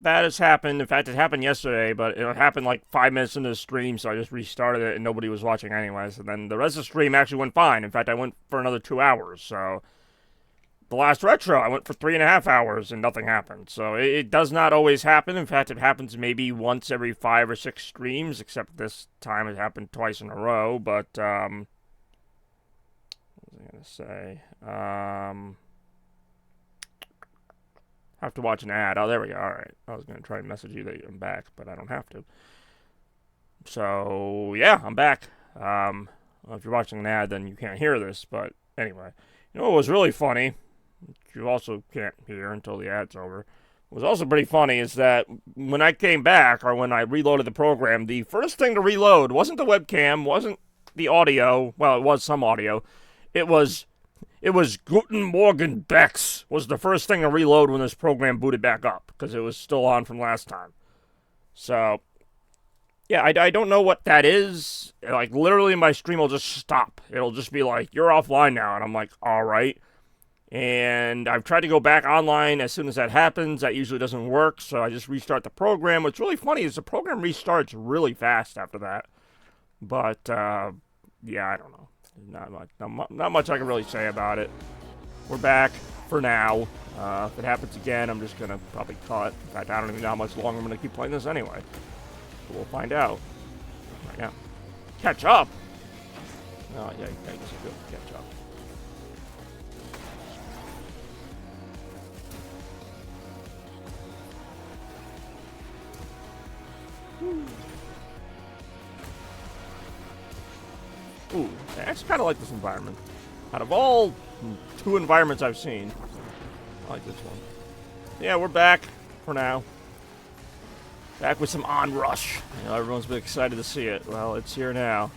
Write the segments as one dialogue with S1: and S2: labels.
S1: that has happened. In fact, it happened yesterday, but it happened like 5 minutes into the stream, so I just restarted it and nobody was watching anyways. And then the rest of the stream actually went fine. In fact, I went for another 2 hours. So the last retro, I went for 3.5 hours and nothing happened. So it does not always happen. In fact, it happens maybe once every 5 or 6 streams, except this time it happened twice in a row. But what was I gonna say? Have to watch an ad. Oh, there we go. All right. I was gonna try and message you that I'm back, but I don't have to. So yeah, I'm back. Well, if you're watching an ad, then you can't hear this. But anyway, you know what was really funny, which you also can't hear until the ad's over. What was also pretty funny is that when I came back, or when I reloaded the program, the first thing to reload wasn't the webcam, wasn't the audio. Well, it was some audio. It was it was Guten Morgen Bex was the first thing to reload when this program booted back up because it was still on from last time. So yeah, I don't know what that is. Like, literally, my stream will just stop. It'll just be like, you're offline now. And I'm like, all right. And I've tried to go back online as soon as that happens. That usually doesn't work. So I just restart the program. What's really funny is the program restarts really fast after that. But, yeah, I don't know. Not much I can really say about it. We're back for now. If it happens again, I'm just going to probably cut. In fact, I don't even know how much longer I'm going to keep playing this anyway. We'll find out right now. Catch up? Oh, yeah, I guess I could catch up. Ooh, I actually kind of like this environment. Out of all 2 environments I've seen, I like this one. Yeah, we're back for now. Back with some OnRush. You know, everyone's been excited to see it. Well, it's here now.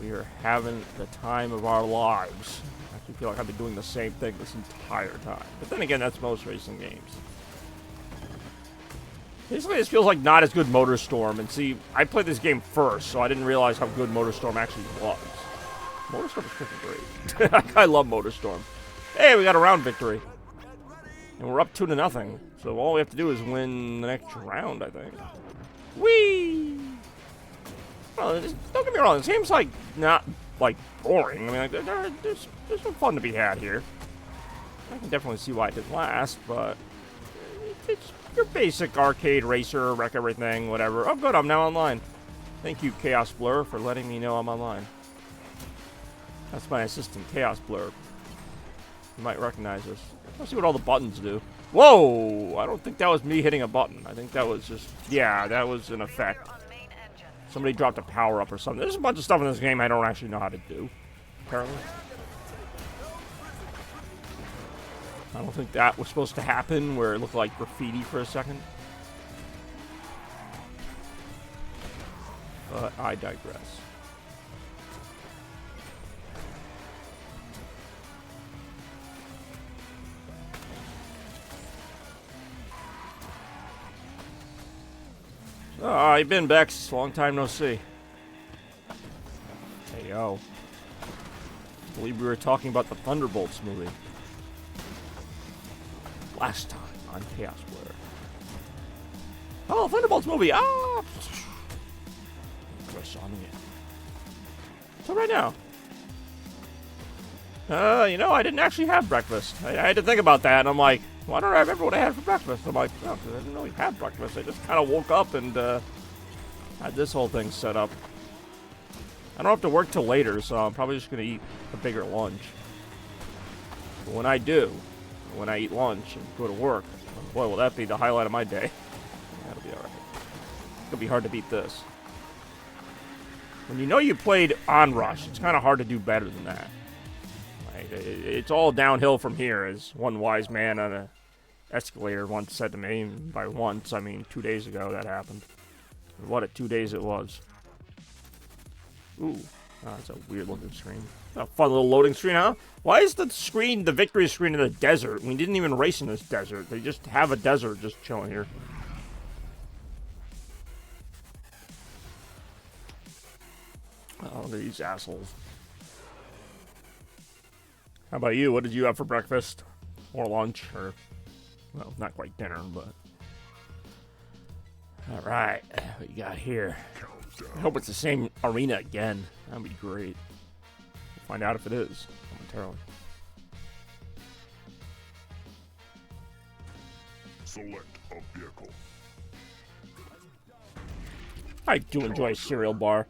S1: We are having the time of our lives. I actually feel like I've been doing the same thing this entire time. But then again, that's most racing games. Basically, this feels like not as good MotorStorm. And see, I played this game first, so I didn't realize how good MotorStorm actually was. MotorStorm is freaking great. I love MotorStorm. Hey, we got a round victory. And we're up 2-0. So all we have to do is win the next round, I think. Whee! Well, don't get me wrong, this game's like not like boring. I mean, like, there's some fun to be had here. I can definitely see why it didn't last, but it's your basic arcade racer, wreck everything, whatever. Oh, good, I'm now online. Thank you, Chaos Blur, for letting me know I'm online. That's my assistant, Chaos Blur. You might recognize this. Let's see what all the buttons do. Whoa! I don't think that was me hitting a button. I think that was just... Yeah, that was an effect. Somebody dropped a power-up or something. There's a bunch of stuff in this game I don't actually know how to do, apparently. I don't think that was supposed to happen, where it looked like graffiti for a second. But I digress. Oh, how you been, Bex? Long time no see. Hey, yo. I believe we were talking about the Thunderbolts movie. Last time on Chaos Blur. Oh, Thunderbolts movie! Ah! Press on it. So right now. You know, I didn't actually have breakfast. I had to think about that, and I'm like, why don't I remember what I had for breakfast? I'm like, no, because I didn't really have breakfast. I just kind of woke up and had this whole thing set up. I don't have to work till later, so I'm probably just going to eat a bigger lunch. But when I do, when I eat lunch and go to work, boy, will that be the highlight of my day. That'll be alright. It'll be hard to beat this. When you know you played OnRush, it's kind of hard to do better than that. Like, it's all downhill from here, as one wise man on a escalator once said to me. And by once, I mean 2 days ago that happened. And what 2 days it was. Ooh, oh, that's a weird looking screen. A fun little loading screen, huh? Why is the screen, the victory screen, in the desert? We didn't even race in this desert. They just have a desert just chilling here. Oh, look at these assholes. How about you? What did you have for breakfast? Or lunch? Or, well, not quite dinner, but... Alright, what you got here? I hope it's the same arena again. That'd be great. We'll find out if it is momentarily.
S2: Select a vehicle.
S1: I do enjoy a cereal bar.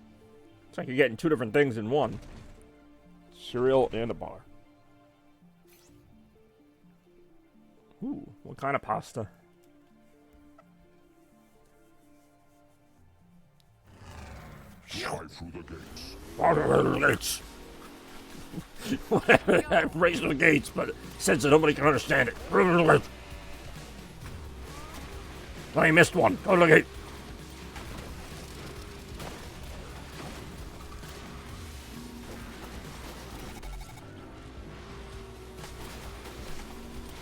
S1: It's like you're getting two different things in one. Cereal and a bar. Ooh, what kind of pasta?
S2: Fly through the gates.
S1: Raise the gates, but says that nobody can understand it. I missed one. Go to the gate.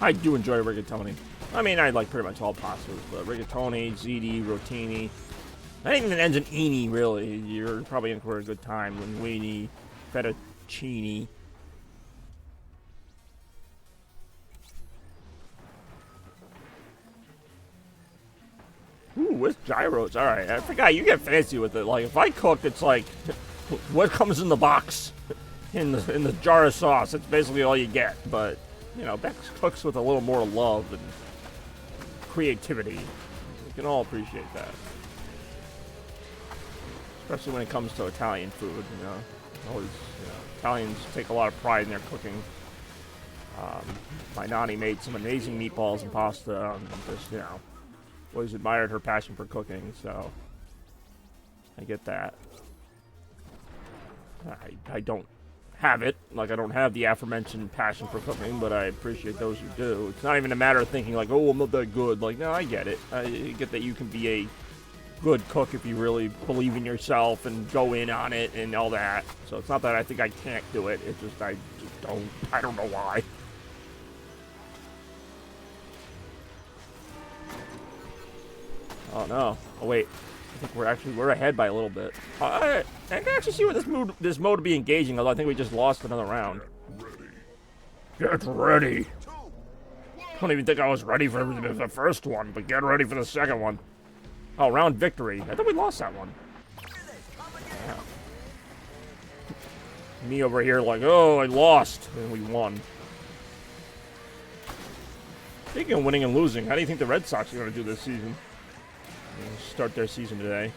S1: I do enjoy rigatoni. I mean, I like pretty much all pastas, but rigatoni, ziti, rotini. Anything that ends in "ini," really, you're probably in for a good time. Linguine, fettuccine. Ooh, with gyros. All right, I forgot you get fancy with it. Like if I cook, it's like what comes in the box, in the jar of sauce. It's basically all you get. But you know, Bex cooks with a little more love and creativity. We can all appreciate that. Especially when it comes to Italian food, you know. Always, you know, Italians take a lot of pride in their cooking. My nanny made some amazing meatballs and pasta. Just, you know, always admired her passion for cooking, so I get that. I don't have it. Like, I don't have the aforementioned passion for cooking, but I appreciate those who do. It's not even a matter of thinking, like, oh, I'm not that good. Like, no, I get it. I get that you can be a good cook if you really believe in yourself and go in on it and all that. So it's not that I think I can't do it. It's just I just don't. I don't know why. Oh no! Oh wait, I think we're ahead by a little bit. I can actually see where this mode would be engaging. Although I think we just lost another round. Get ready. I don't even think I was ready for the first one, but get ready for the second one. Oh, round victory. I thought we lost that one. Yeah. Me over here like, oh, I lost. And we won. Speaking of winning and losing, how do you think the Red Sox are going to do this season? Start their season today.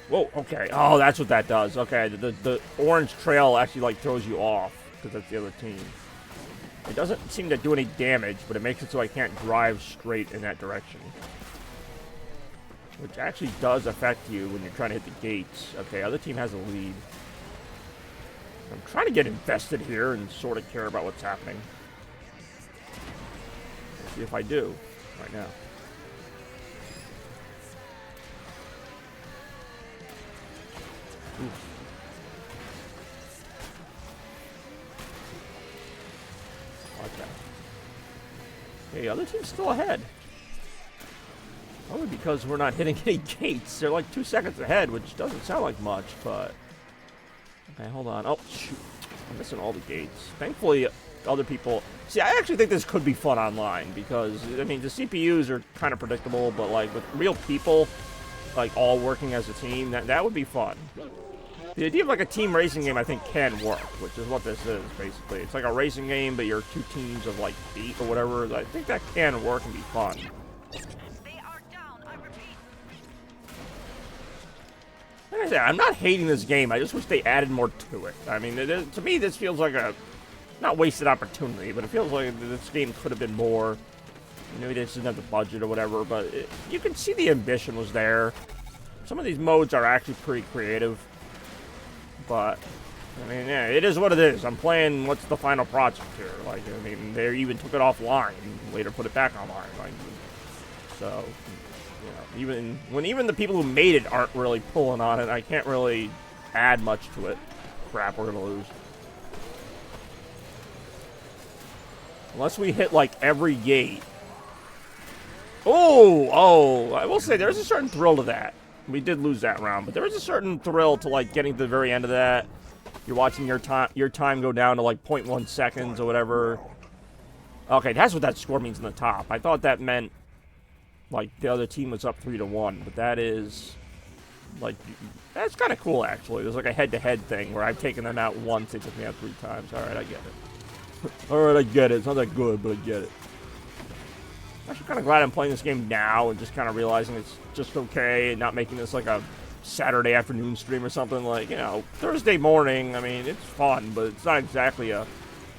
S1: Whoa, okay. Oh, that's what that does. Okay, the orange trail actually, like, throws you off because that's the other team. It doesn't seem to do any damage, but it makes it so I can't drive straight in that direction. Which actually does affect you when you're trying to hit the gates. Okay, other team has a lead. I'm trying to get invested here and sort of care about what's happening. Let's see if I do right now. Oof. Okay. Hey, other team's still ahead. Only because we're not hitting any gates. They're like 2 seconds ahead, which doesn't sound like much, but... Okay, hold on. Oh, shoot. I'm missing all the gates. Thankfully, other people... See, I actually think this could be fun online, because, I mean, the CPUs are kind of predictable, but, like, with real people, like, all working as a team, that would be fun. The idea of, like, a team racing game, I think, can work, which is what this is, basically. It's like a racing game, but you're 2 teams of, like, 8 or whatever. I think that can work and be fun. Like I said, I'm not hating this game. I just wish they added more to it. I mean, to me, this feels like a not wasted opportunity, but it feels like this game could have been more. Maybe they just didn't have the budget or whatever, but you can see the ambition was there. Some of these modes are actually pretty creative, but I mean, yeah, it is what it is. I'm playing what's the final project here. Like, I mean, they even took it offline and later put it back online. Like, so. You know, even the people who made it aren't really pulling on it, I can't really add much to it. Crap, we're gonna lose. Unless we hit, like, every gate. Oh, I will say, there's a certain thrill to that. We did lose that round, but there is a certain thrill to, like, getting to the very end of that. You're watching your time go down to, like, 0.1 seconds or whatever. Okay, that's what that score means in the top. I thought that meant like the other team was up 3-1, but that is like that's kind of cool actually. There's like a head-to-head thing where I've taken them out once, they took me out 3 times. All right, I get it. All right, I get it. It's not that good, but I get it. I'm actually kind of glad I'm playing this game now and just kind of realizing it's just okay and not making this like a Saturday afternoon stream or something. Like, you know, Thursday morning, I mean, it's fun, but it's not exactly a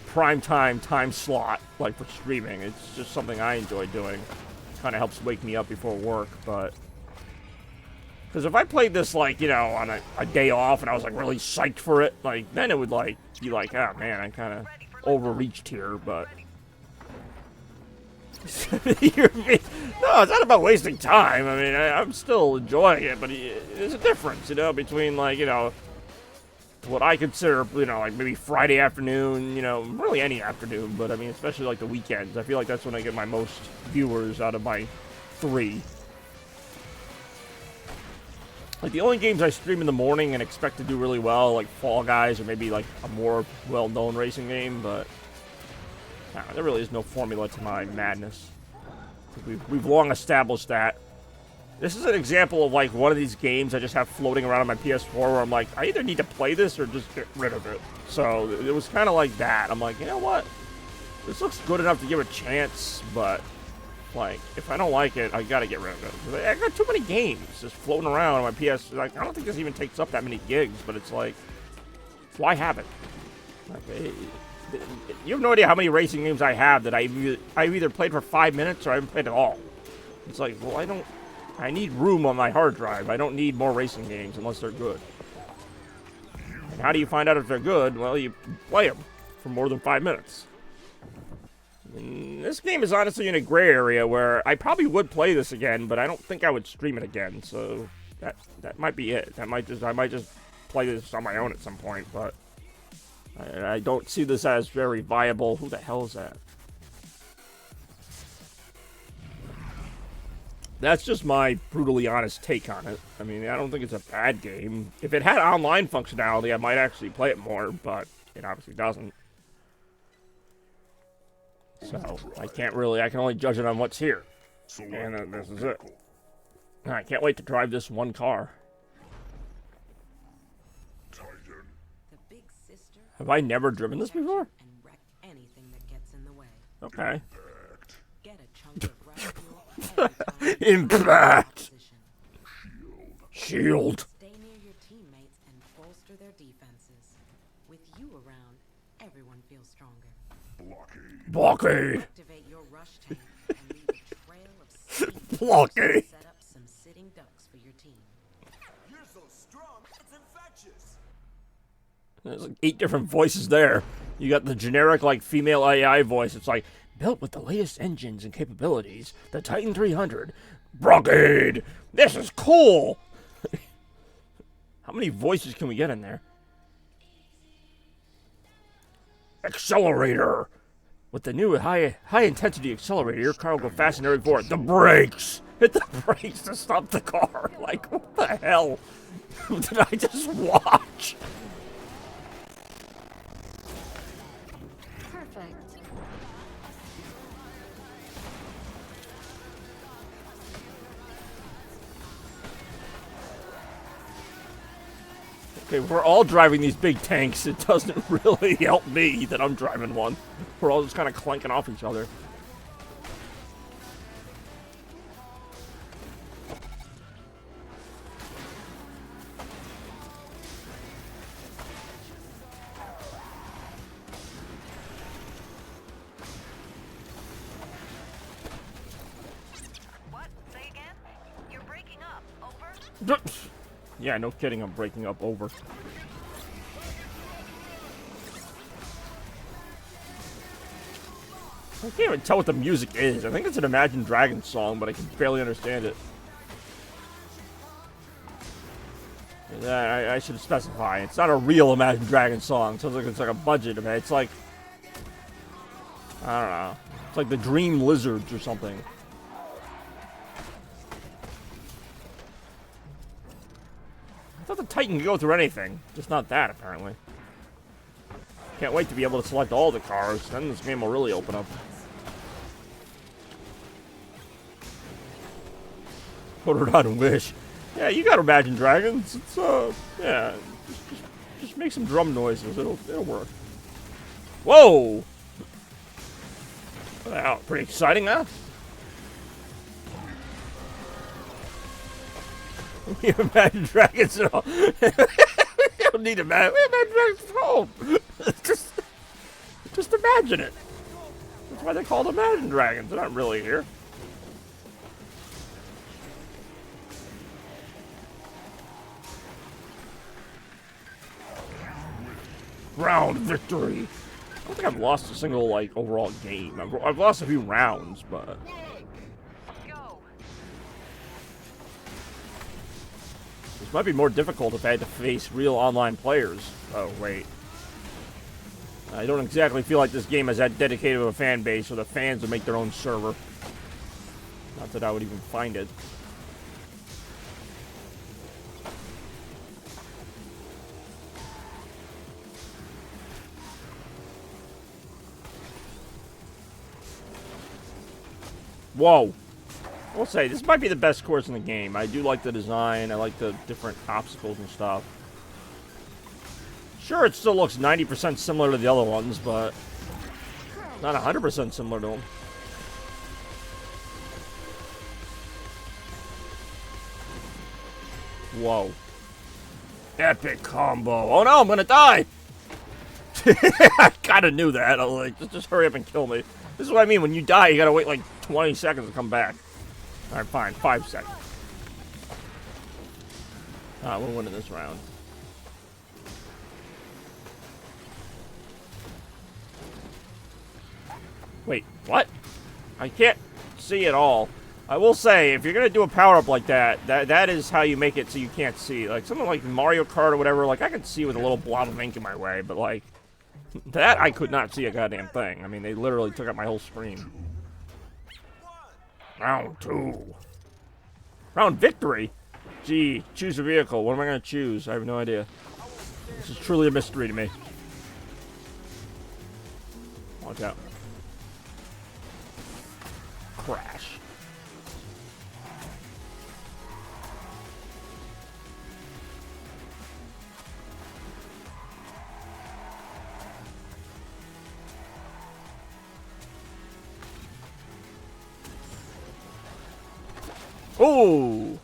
S1: prime time slot like for streaming. It's just something I enjoy doing. Kind of helps wake me up before work, but because if I played this like, you know, on a day off and I was like really psyched for it, like then it would like be like, oh man, I kind of overreached here, but no, it's not about wasting time. I mean, I'm still enjoying it, but there's a difference, you know, between like, you know, what I consider, you know, like maybe Friday afternoon, you know, really any afternoon, but I mean, especially like the weekends. I feel like that's when I get my most viewers out of my 3. Like the only games I stream in the morning and expect to do really well, like Fall Guys or maybe like a more well-known racing game, but there really is no formula to my madness. We've long established that. This is an example of like one of these games I just have floating around on my PS4 where I'm like, I either need to play this or just get rid of it. So it was kind of like that. I'm like, you know what? This looks good enough to give it a chance, but like, if I don't like it, I gotta get rid of it. I got too many games just floating around on my PS. Like, I don't think this even takes up that many gigs, but it's like, why have it? Like, you have no idea how many racing games I have that I've either played for 5 minutes or I haven't played at all. It's like, well, I need room on my hard drive. I don't need more racing games unless they're good. And how do you find out if they're good? Well, you play them for more than 5 minutes. And this game is honestly in a gray area where I probably would play this again, but I don't think I would stream it again. So that might be it. I might just play this on my own at some point, but I don't see this as very viable. Who the hell is that? That's just my brutally honest take on it. I mean, I don't think it's a bad game. If it had online functionality, I might actually play it more, but it obviously doesn't. So, I can only judge it on what's here. And this is it. I can't wait to drive this one car. Have I never driven this before? Okay. Impact! Shield!
S3: Stay near your teammates and bolster their defenses. With you around, everyone feels stronger.
S1: Blockade!
S3: Activate your rush tank and leave a trail of speed.
S1: Blockade!
S3: Set up some sitting ducks for your team.
S4: You're so strong, it's infectious.
S1: There's like 8 different voices there. You got the generic, like, female AI voice. It's like, built with the latest engines and capabilities, the Titan 300. Blockade! This is cool! How many voices can we get in there? Accelerator! With the new high-intensity accelerator, your car will go fast and every forward. The brakes! Hit the brakes to stop the car. Like, what the hell did I just watch?
S5: Perfect.
S1: Okay, we're all driving these big tanks. It doesn't really help me that I'm driving one. We're all just kind of clanking off each other.
S6: What? Say again? You're breaking up. Over?
S1: Yeah, no kidding, I'm breaking up over. I can't even tell what the music is. I think it's an Imagine Dragons song, but I can barely understand it. I should specify. It's not a real Imagine Dragons song. It sounds like it's like a budget of it. It's like, I don't know. It's like the Dream Lizards or something. I thought the Titan could go through anything. Just not that, apparently. Can't wait to be able to select all the cars. Then this game will really open up. Put it on Wish. Yeah, you gotta Imagine Dragons. It's, yeah. Just make some drum noises. It'll work. Whoa! Wow, pretty exciting, huh? We Imagine Dragons at all. We don't need Imagine. We Imagine Dragons at home. Just imagine it. That's why they're called Imagine Dragons. They're not really here. Round victory. I don't think I've lost a single, like, overall game. I've lost a few rounds, but...
S6: Go.
S1: This might be more difficult if I had to face real online players. Oh, wait. I don't exactly feel like this game has that dedicated of a fan base, so the fans would make their own server. Not that I would even find it. Whoa. I will say, this might be the best course in the game. I do like the design. I like the different obstacles and stuff. Sure, it still looks 90% similar to the other ones, but not 100% similar to them. Whoa. Epic combo. Oh no, I'm gonna die! I kinda knew that. I was like, just hurry up and kill me. This is what I mean. When you die, you gotta wait like 20 seconds to come back. Alright, fine. 5 seconds. Alright, we're winning this round. Wait, what? I can't see at all. I will say, if you're gonna do a power-up like that, that is how you make it so you can't see. Like, something like Mario Kart or whatever, like, I can see with a little blob of ink in my way, but, like, that I could not see a goddamn thing. I mean, they literally took up my whole screen. Round 2. Round victory? Gee, choose a vehicle. What am I gonna choose? I have no idea. This is truly a mystery to me. Watch out. Crash. Oh!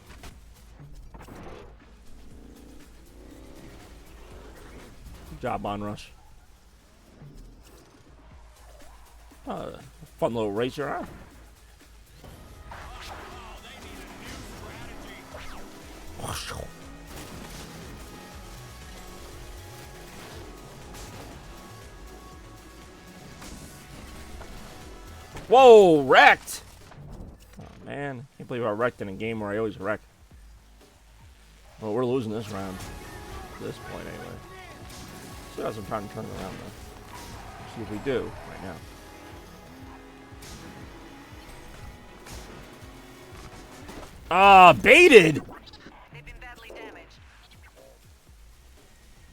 S1: Good job, OnRush. Fun little racer, huh? Whoa, wrecked! Oh man, can't believe I wrecked in a game where I always wreck. Well, we're losing this round. At this point, anyway. Still have some time to turn it around, though. See if we do right now. Ah, baited!
S6: They've been badly damaged.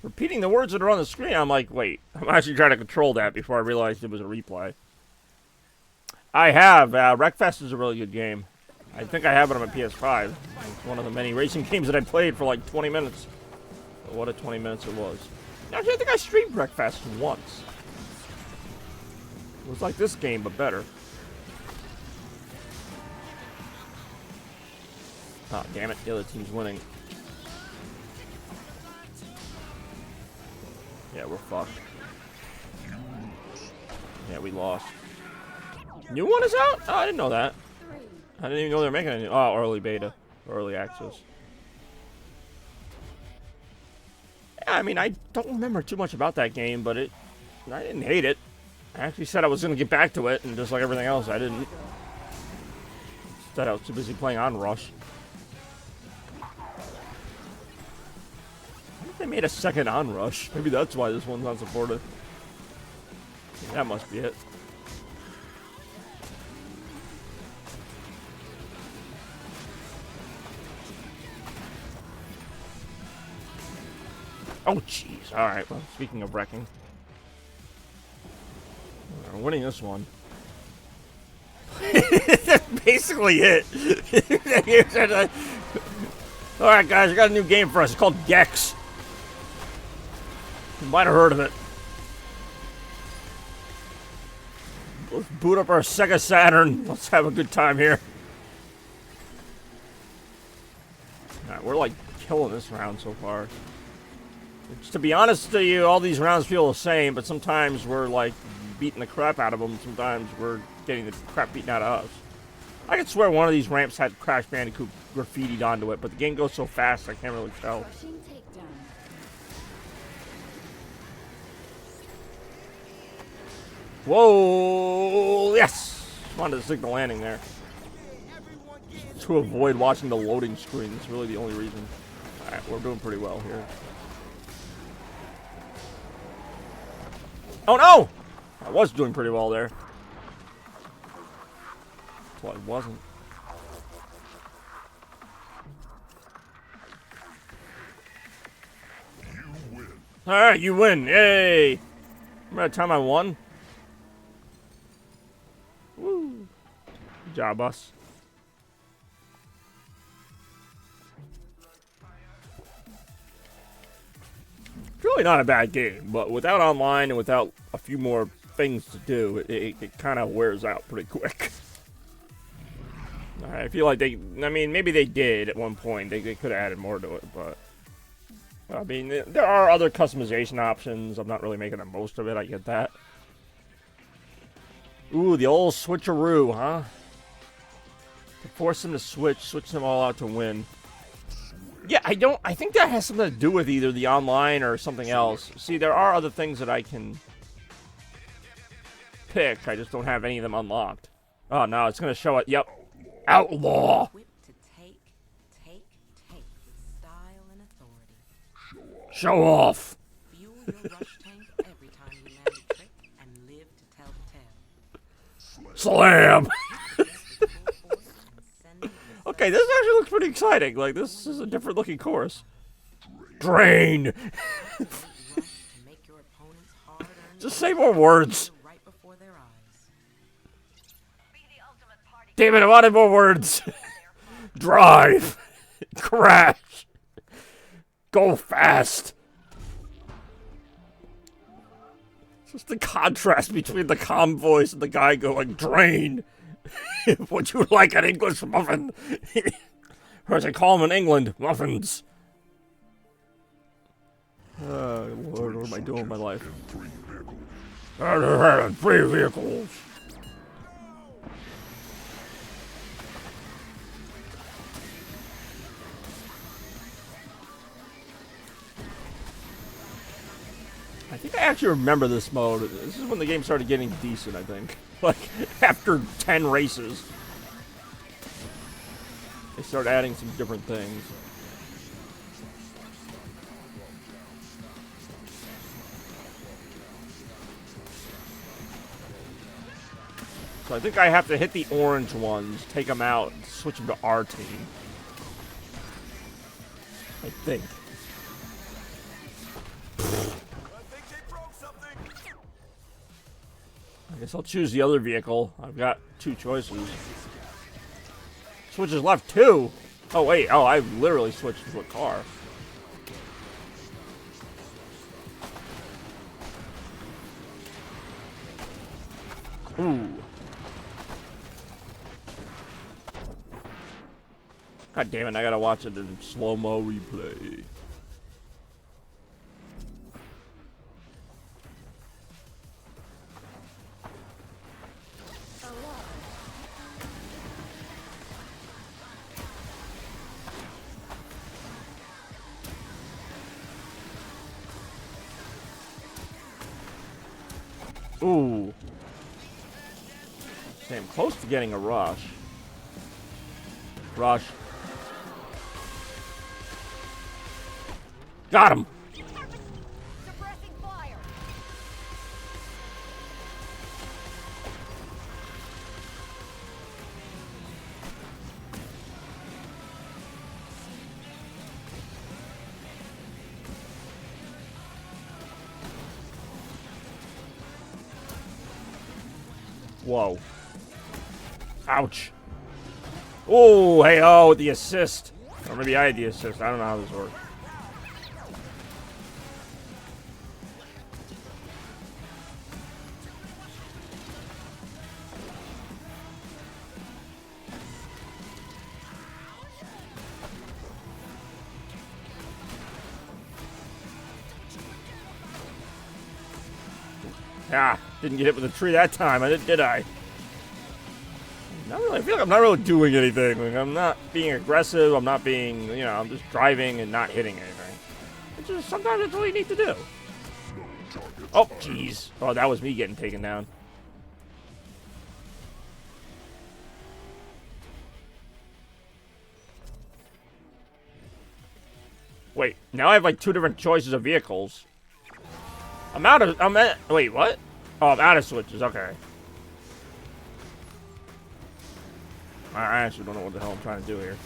S1: Repeating the words that are on the screen, I'm like, wait. I'm actually trying to control that before I realized it was a replay. I have. Wreckfest is a really good game. I think I have it on my PS5. It's one of the many racing games that I played for like 20 minutes. But what a 20 minutes it was. Actually, I think I streamed Wreckfest once. It was like this game, but better. Oh, damn it. The other team's winning. Yeah, we're fucked. Yeah, we lost. New one is out? Oh, I didn't know that. I didn't even know they were making any. Oh, early beta. Early access. Yeah, I mean, I don't remember too much about that game, but I didn't hate it. I actually said I was going to get back to it, and just like everything else, I didn't. Instead, I was too busy playing OnRush. I think they made a second OnRush. Maybe that's why this one's not supported. That must be it. Oh, jeez. Alright, well, speaking of wrecking. We're winning this one. That's basically it. Alright, guys, I got a new game for us. It's called Gex. You might have heard of it. Let's boot up our Sega Saturn. Let's have a good time here. Alright, we're like killing this round so far. To be honest to you, all these rounds feel the same, but sometimes we're like beating the crap out of them. Sometimes we're getting the crap beaten out of us. I could swear one of these ramps had Crash Bandicoot graffitied onto it, but the game goes so fast I can't really tell. Whoa! Yes! Wanted to stick the landing there. To avoid watching the loading screen. That's really the only reason. Alright, we're doing pretty well here. Oh no! I was doing pretty well there. Well, I wasn't.
S2: You win.
S1: Alright, you win. Yay! Remember that time I won? Woo! Good job, us. It's really not a bad game, but without online and without a few more things to do, it kind of wears out pretty quick. I feel like I mean, maybe they did at one point. They could have added more to it, but I mean, there are other customization options. I'm not really making the most of it. I get that. Ooh, the old switcheroo, huh? To force them to switch them all out to win. Yeah, I think that has something to do with either the online or something else. See, there are other things that I can pick. I just don't have any of them unlocked. Oh, no, it's going to show it. Yep. Outlaw.
S3: Equipped to take with style and authority.
S1: Show off.
S3: Fuel your rush tank every time you land a trick and live to tell the tale.
S1: Slam.
S3: Use the full force and send it to
S1: Okay, this actually looks pretty exciting. Like, this is a different looking course. Drain.
S3: rush to make your opponent's hard-earned
S1: Just say more words.
S3: right before their eyes.
S6: Be the ultimate party.
S1: Damn it, I wanted more words. Drive. Crash. Go fast. Just the contrast between the calm voice and the guy going, drain. Would you like an English muffin? Or as they call them in England, muffins. Oh, Lord, what am I doing with my life? Three vehicles. I think I actually remember this mode. This is when the game started getting decent, I think. Like, after 10 races. They start adding some different things. So I think I have to hit the orange ones, take them out, switch them to our team. I think. I guess I'll choose the other vehicle. I've got two choices. Switches left two. Oh wait, oh I literally switched to a car. Ooh. God damn it, I gotta watch it in slow-mo replay. Ooh. Damn, close to getting a rush. Rush. Got him!
S6: Suppressing fire.
S1: Whoa. Ouch. Oh, hey, oh, with the assist. Or maybe I had the assist. I don't know how this works. Ah, didn't get hit with a tree that time, did I? Not really. I feel like I'm not really doing anything. Like, I'm not being aggressive. I'm not being, you know, I'm just driving and not hitting anything. It's just sometimes that's all you need to do. Oh, jeez. Oh, that was me getting taken down. Wait, now I have like 2 different choices of vehicles. Wait, what? Oh, I'm out of switches, okay. I actually don't know what the hell I'm trying to do here.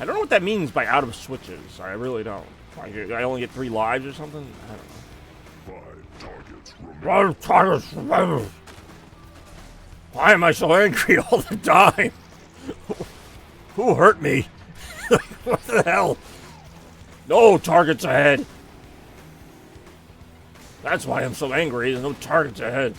S1: I don't know what that means by out of switches. I really don't. Like, I only get 3 lives or something? I don't know.
S2: 5 targets remaining.
S1: Why am I so angry all the time? Who hurt me? What the hell? No targets ahead. That's why I'm so angry. There's no targets ahead.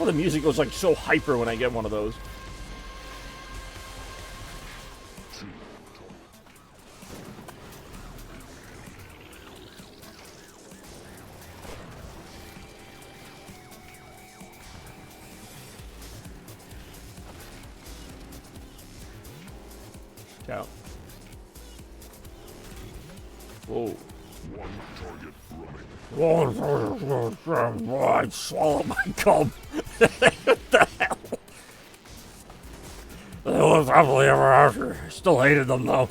S1: Oh, the music goes like so hyper when I get one of those. Out. Whoa.
S2: 1 target remaining.
S1: Oh, I swallowed my gum. What the hell? They lived happily ever after. Still hated them though.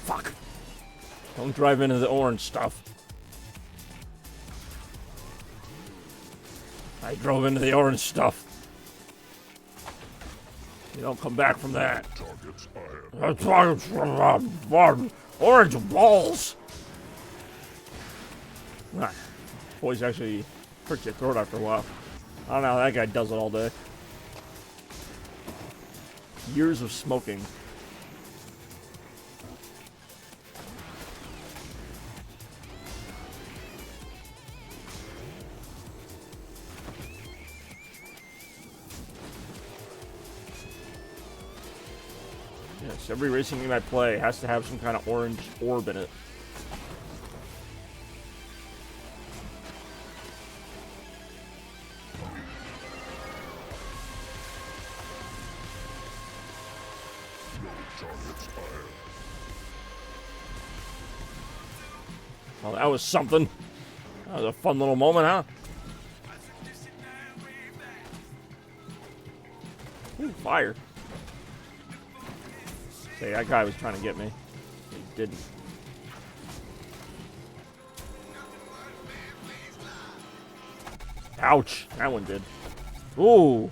S1: Fuck. Don't drive into the orange stuff. I drove into the orange stuff. You don't come back from that.
S2: Targets ahead.
S1: That's why it's from orange balls. Ah, voice actually hurts your throat after a while. I don't know how that guy does it all day. Years of smoking. Yes, every racing game I play has to have some kind of orange orb in it.
S2: Targets ahead.
S1: Well, that was something. That was a fun little moment, huh? Ooh, fire. Say, that guy was trying to get me. He didn't. Ouch. That one did. Ooh.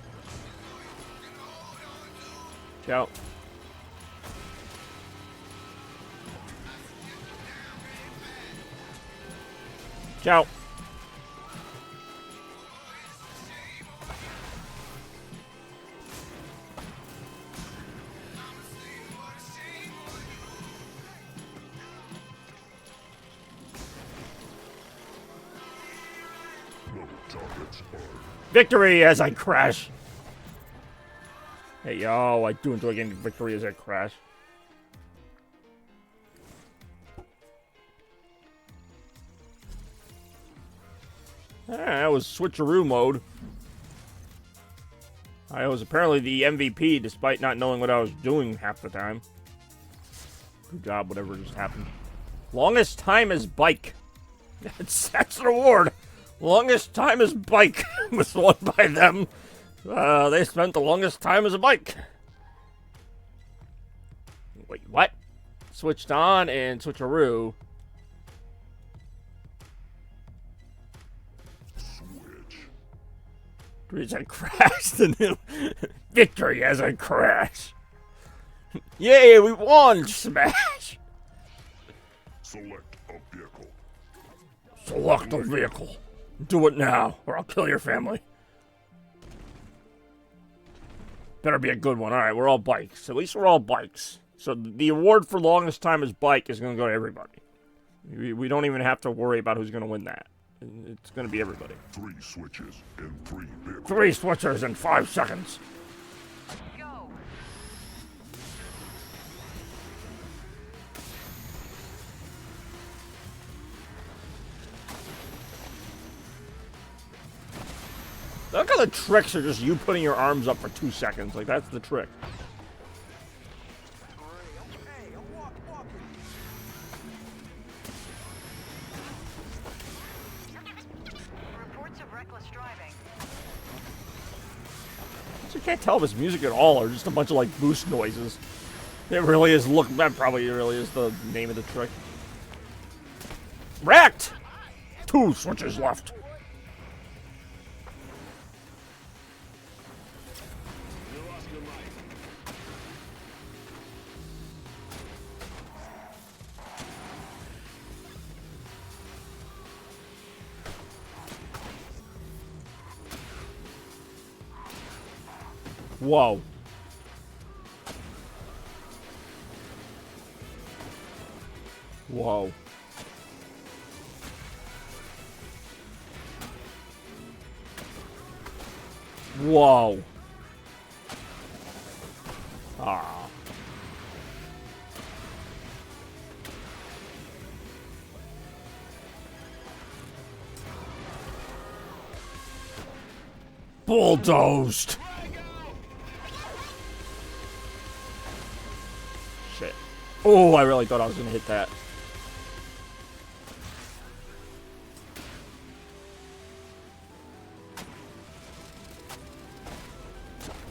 S1: Ciao. Ciao.
S2: No targets ahead.
S1: Victory as I crash. Hey, yo, I do enjoy getting victory as I crash. That was switcheroo mode. I was apparently the MVP despite not knowing what I was doing half the time. Good job, whatever just happened. Longest time as bike. That's an award. Longest time as bike was won by them. They spent the longest time as a bike. Wait, what? Switched on and switcheroo.
S2: Switch.
S1: As I crashed the new victory as I crash. Yay, we won! Smash!
S2: Select a vehicle.
S1: Select a vehicle. Do it now, or I'll kill your family. Better be a good one. Alright, we're all bikes. At least we're all bikes. So the award for longest time as bike is going to go to everybody. We don't even have to worry about who's going to win that. It's going to be everybody.
S2: 3 switches in 3 vehicles.
S1: 3 switchers in 5 seconds.
S6: Go.
S1: Look how the tricks are just you putting your arms up for 2 seconds. Like, that's the trick.
S4: Hey, I'm walking.
S6: Reports of reckless driving.
S1: You can't tell if it's music at all or just a bunch of, like, boost noises. It really is, look, that probably really is the name of the trick. Wrecked! 2 switches left. Whoa. Whoa. Whoa. Ah. Bulldozed. Shit. Oh, I really thought I was gonna hit that.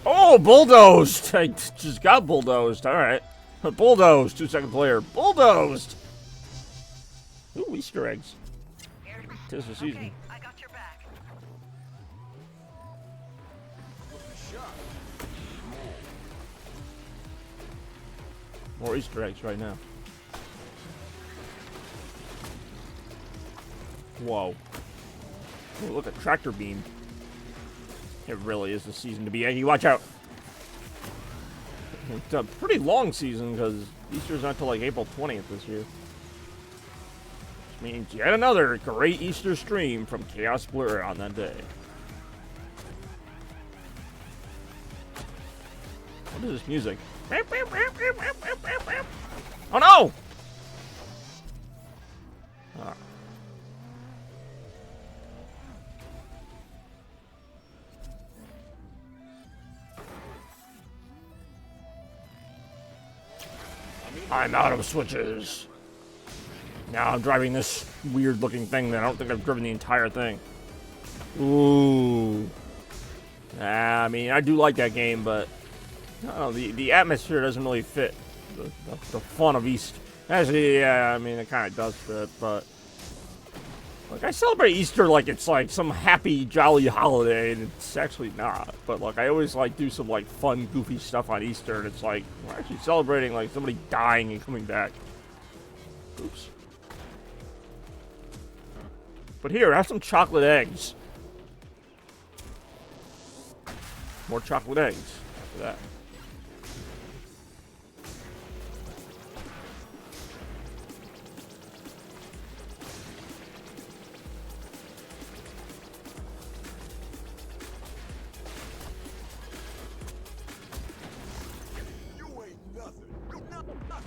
S1: Oh, bulldozed! I just got bulldozed. Alright. Bulldozed. 2-second player. Bulldozed! Ooh, Easter eggs. Tis the season.
S6: Okay, I got your back.
S1: More Easter eggs right now. Whoa. Oh, look at tractor beam. It really is the season to be Aggie. Watch out. It's a pretty long season because Easter's not until like April 20th this year. Which means yet another great Easter stream from Chaos Blur on that day. What is this music? Oh no! Ah. I'm out of switches. Now I'm driving this weird looking thing that I don't think I've driven the entire thing. Ooh. I mean, I do like that game, but I don't know, the atmosphere doesn't really fit the fun of Easter. Actually, yeah, I mean, it kind of does fit, but like, I celebrate Easter like it's like some happy, jolly holiday, and it's actually not. But like, I always like do some like fun, goofy stuff on Easter, and it's like we're actually celebrating like somebody dying and coming back. Oops. But here, have some chocolate eggs. More chocolate eggs after that.
S4: You ain't nothing.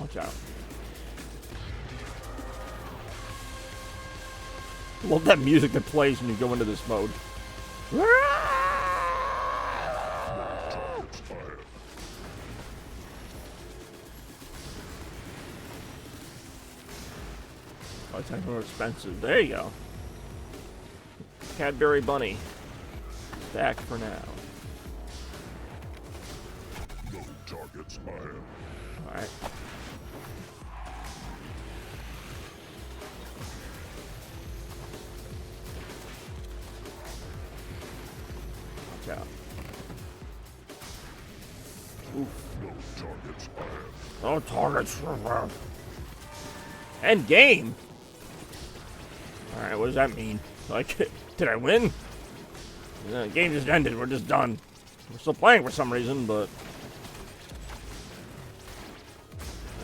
S1: Watch out. Love that music that plays when you go into this mode.
S2: Targets fired.
S1: Oh, it's more expensive. There you go. Cadbury Bunny. Back for now.
S2: No targets fired.
S1: Alright. Watch out.
S2: No targets ahead.
S1: No targets. End game. Alright, what does that mean? Like, did I win? The game just ended. We're just done. We're still playing for some reason, but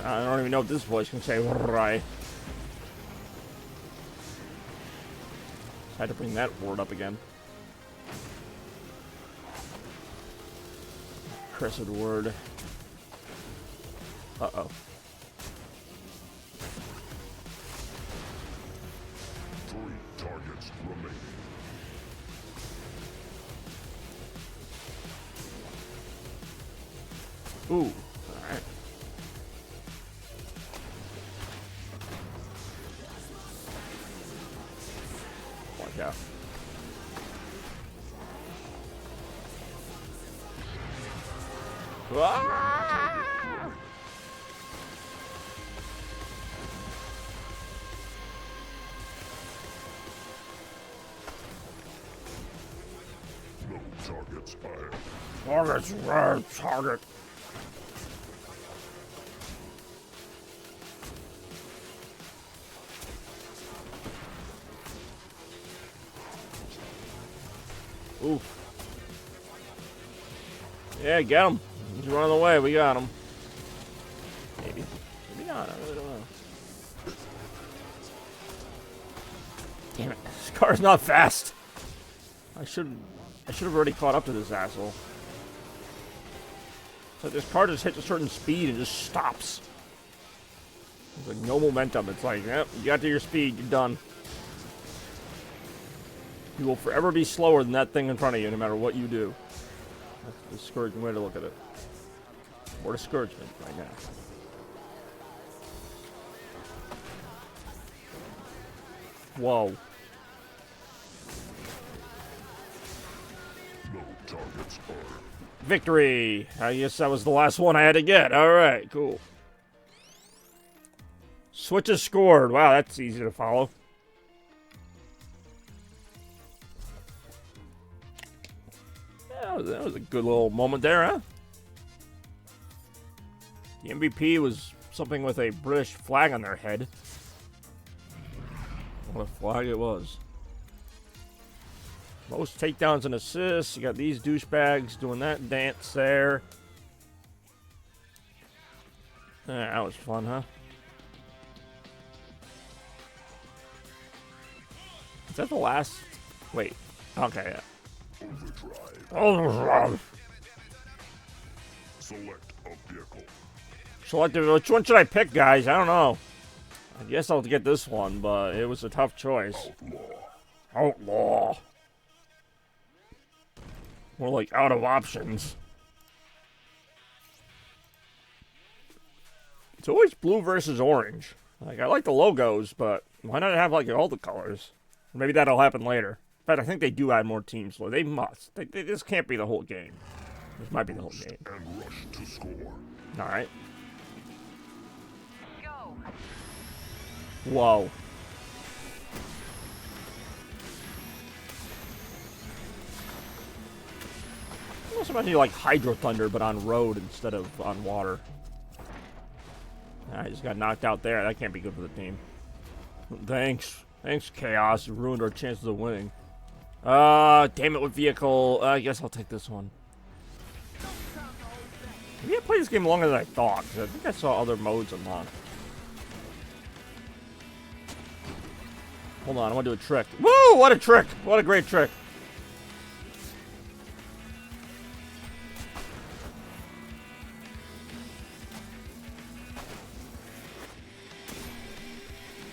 S1: I don't even know if this voice can say right. Had to bring that word up again. Cursed word. Uh-oh.
S2: Three targets remaining.
S1: Ooh. Alright. Watch out. Ah!
S2: No targets ahead.
S1: Target's red. Target. Ooh. Yeah, get him. He's running away. We got him. Maybe. Maybe not. I really don't know. Damn it. This car's not fast. I should have already caught up to this asshole. So this car just hits a certain speed and just stops. There's like no momentum. It's like, yep, you got to your speed, you're done. You will forever be slower than that thing in front of you, no matter what you do. That's a discouraging way to look at it. More discouragement right now. Whoa.
S2: No targets ahead.
S1: Victory! I guess that was the last one I had to get. Alright, cool. Switches scored. Wow, that's easy to follow. Yeah, that was a good little moment there, huh? The MVP was something with a British flag on their head. What a flag it was. Most takedowns and assists. You got these douchebags doing that dance there. Yeah, that was fun, huh? Is that the last? Wait. Okay, yeah.
S2: Overdrive. Select a vehicle.
S1: Selected. Which one should I pick, guys? I don't know. I guess I'll get this one, but it was a tough choice. Outlaw. More like out of options. It's always blue versus orange. Like, I like the logos, but why not have, like, all the colors? Maybe that'll happen later. In fact, I think they do add more teams. So they must. This can't be the whole game. This might be the whole game.
S2: And rush to score.
S1: Alright.
S6: Go.
S1: Whoa. I almost imagine you like Hydro Thunder, but on road instead of on water. I just got knocked out there. That can't be good for the team. Thanks. Thanks, Chaos. You ruined our chances of winning. Damn it, what vehicle? I guess I'll take this one. Maybe I played this game longer than I thought, 'cause I think I saw other modes unlocked. Hold on, I want to do a trick. Woo! What a trick! What a great trick!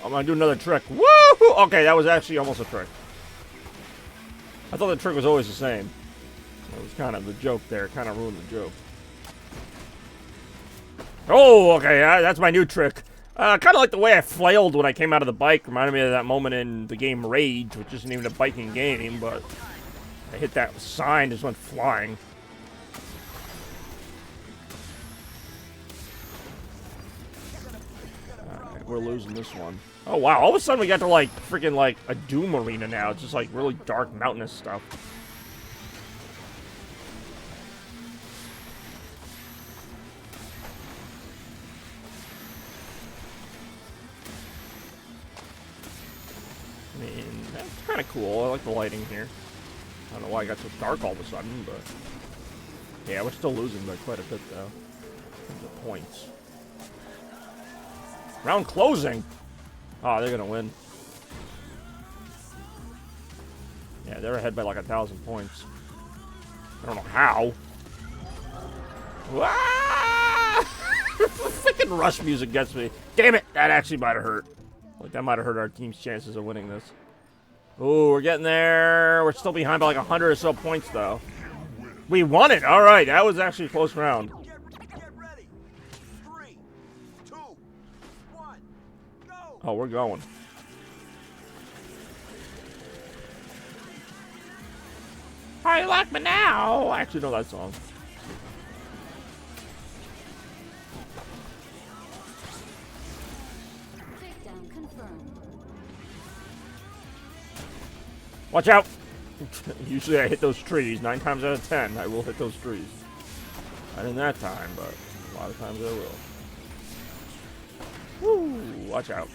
S1: I'm gonna do another trick. Woo! Okay, that was actually almost a trick. I thought the trick was always the same. It was kind of the joke there. Kind of ruined the joke. Oh, okay, that's my new trick. Kind of like the way I flailed when I came out of the bike. Reminded me of that moment in the game Rage, which isn't even a biking game, but I hit that sign, just went flying. Alright, we're losing this one. Oh, wow, all of a sudden we got to, like, freaking, like, a Doom arena now. It's just, like, really dark, mountainous stuff. kind of cool. I like the lighting here. I don't know why it got so dark all of a sudden, but yeah, we're still losing by quite a bit though. In terms of points. Round closing. Oh, they're gonna win. Yeah, they're ahead by like 1,000 points. I don't know how. Ah! Freaking Rush music gets me. Damn it! That actually might have hurt. Like that might have hurt our team's chances of winning this. Ooh, we're getting there. We're still behind by like 100 or so points though. We won it. All right, that was actually a close round.
S4: Get ready. 3, 2, 1, go.
S1: Oh, we're going. How you like me now? I actually know that song.
S5: Takedown confirmed.
S1: Watch out! Usually I hit those trees. 9 times out of 10, I will hit those trees. Not in that time, but a lot of times I will. Woo! Watch out.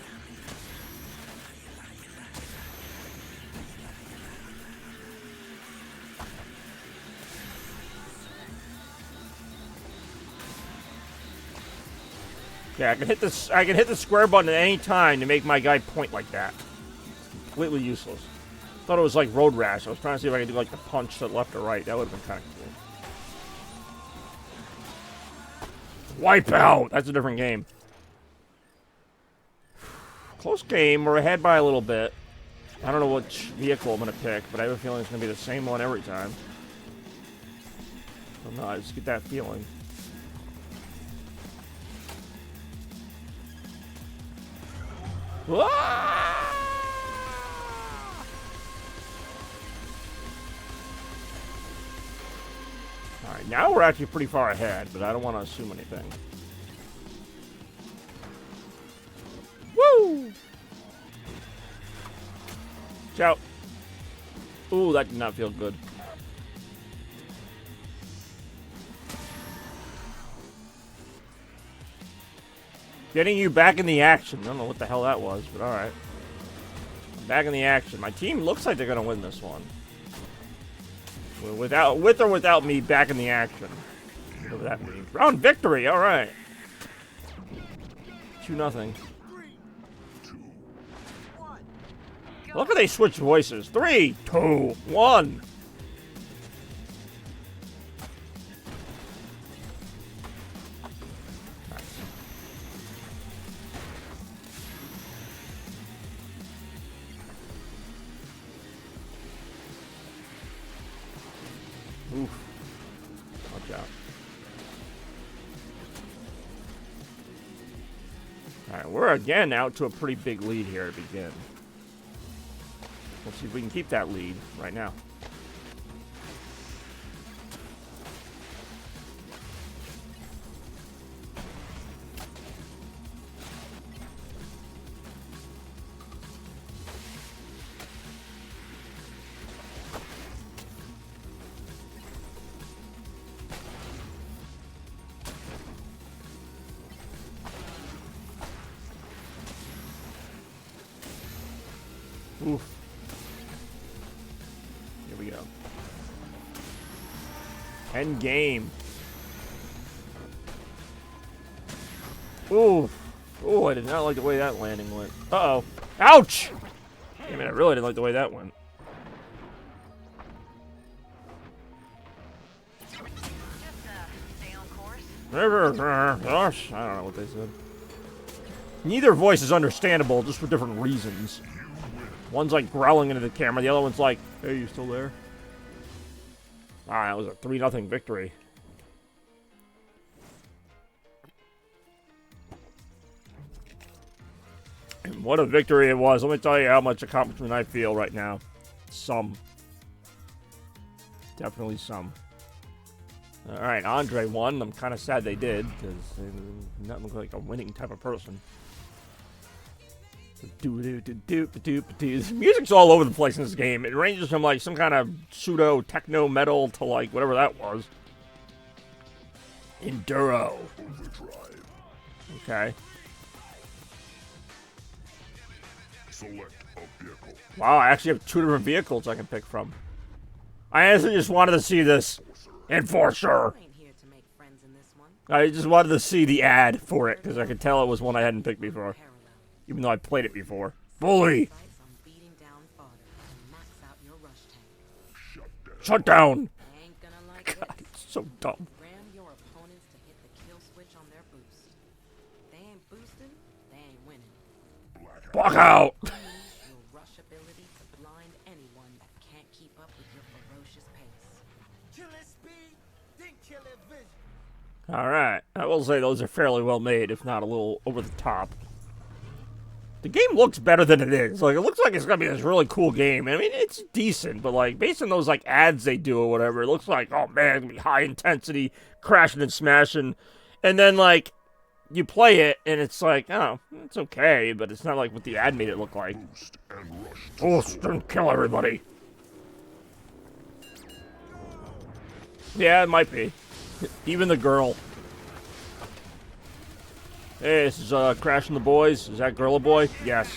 S1: Yeah, I can hit this. I can hit the square button at any time to make my guy point like that. Completely useless. Thought it was like Road Rash. I was trying to see if I could do like the punch to the left or right. That would have been kind of cool. Wipe out. That's a different game. Close game. We're ahead by a little bit. I don't know which vehicle I'm gonna pick, but I have a feeling it's gonna be the same one every time. I don't know. I just get that feeling. Alright, now we're actually pretty far ahead, but I don't want to assume anything. Woo! Ciao. Ooh, that did not feel good. Getting you back in the action. I don't know what the hell that was, but alright. Back in the action. My team looks like they're going to win this one. With or without me back in the action. Whatever that means. Round victory, alright. 2-0.
S4: 3, 2, 1.
S1: Look how they switch voices. 3, 2, 1. Oof. Watch out. Alright, we're again out to a pretty big lead here to begin. Let's see if we can keep that lead right now. Oof. Here we go. End game. Oof. Oh, I did not like the way that landing went. Uh-oh. Ouch! I mean, I really didn't like the way that went.
S6: Just, stay on course.
S1: Gosh, I don't know what they said. Neither voice is understandable, just for different reasons. One's like growling into the camera, the other one's like, hey, you still there? Ah, that was a 3-0 victory. And what a victory it was. Let me tell you how much accomplishment I feel right now. Some. Definitely some. Alright, Andre won. I'm kind of sad they did, because they not look like a winning type of person. This music's all over the place in this game. It ranges from like some kind of pseudo techno metal to like whatever that was. Enduro. Okay.
S2: Sony Select a vehicle.
S1: Wow, I actually have 2 different vehicles I can pick from. I honestly just wanted to see this. Enforcer!
S3: I ain't here to make friends in this one.
S1: I just wanted to see the ad for it, because I could tell it was one I hadn't picked before.
S3: Parallel.
S1: Even though I played it before. Bully!
S3: Fights on beating down fodder and max out your rush tank.
S1: Shut down!
S3: They ain't gonna like
S1: God,
S3: this.
S1: it's so dumb.
S3: Ram your opponents to hit the kill switch on their boost. They ain't boosting, they ain't winning.
S1: Block out!
S3: Use your rush ability to blind anyone that can't keep up with your ferocious pace.
S4: Kill his speed, then kill his vision.
S1: Alright, I will say those are fairly well made, if not a little over the top. The game looks better than it is. Like, it looks like it's gonna be this really cool game. I mean, it's decent, but like, based on those like ads they do or whatever, it looks like, oh man, it's gonna be high intensity, crashing and smashing. And then like, you play it, and it's like, oh, it's okay, but it's not like what the ad made it look like.
S2: Boost and rush to
S1: Boost and kill everybody. Yeah, it might be. Even the girl. Hey, this is Crash and the Boys. Is that girl a boy? Yes.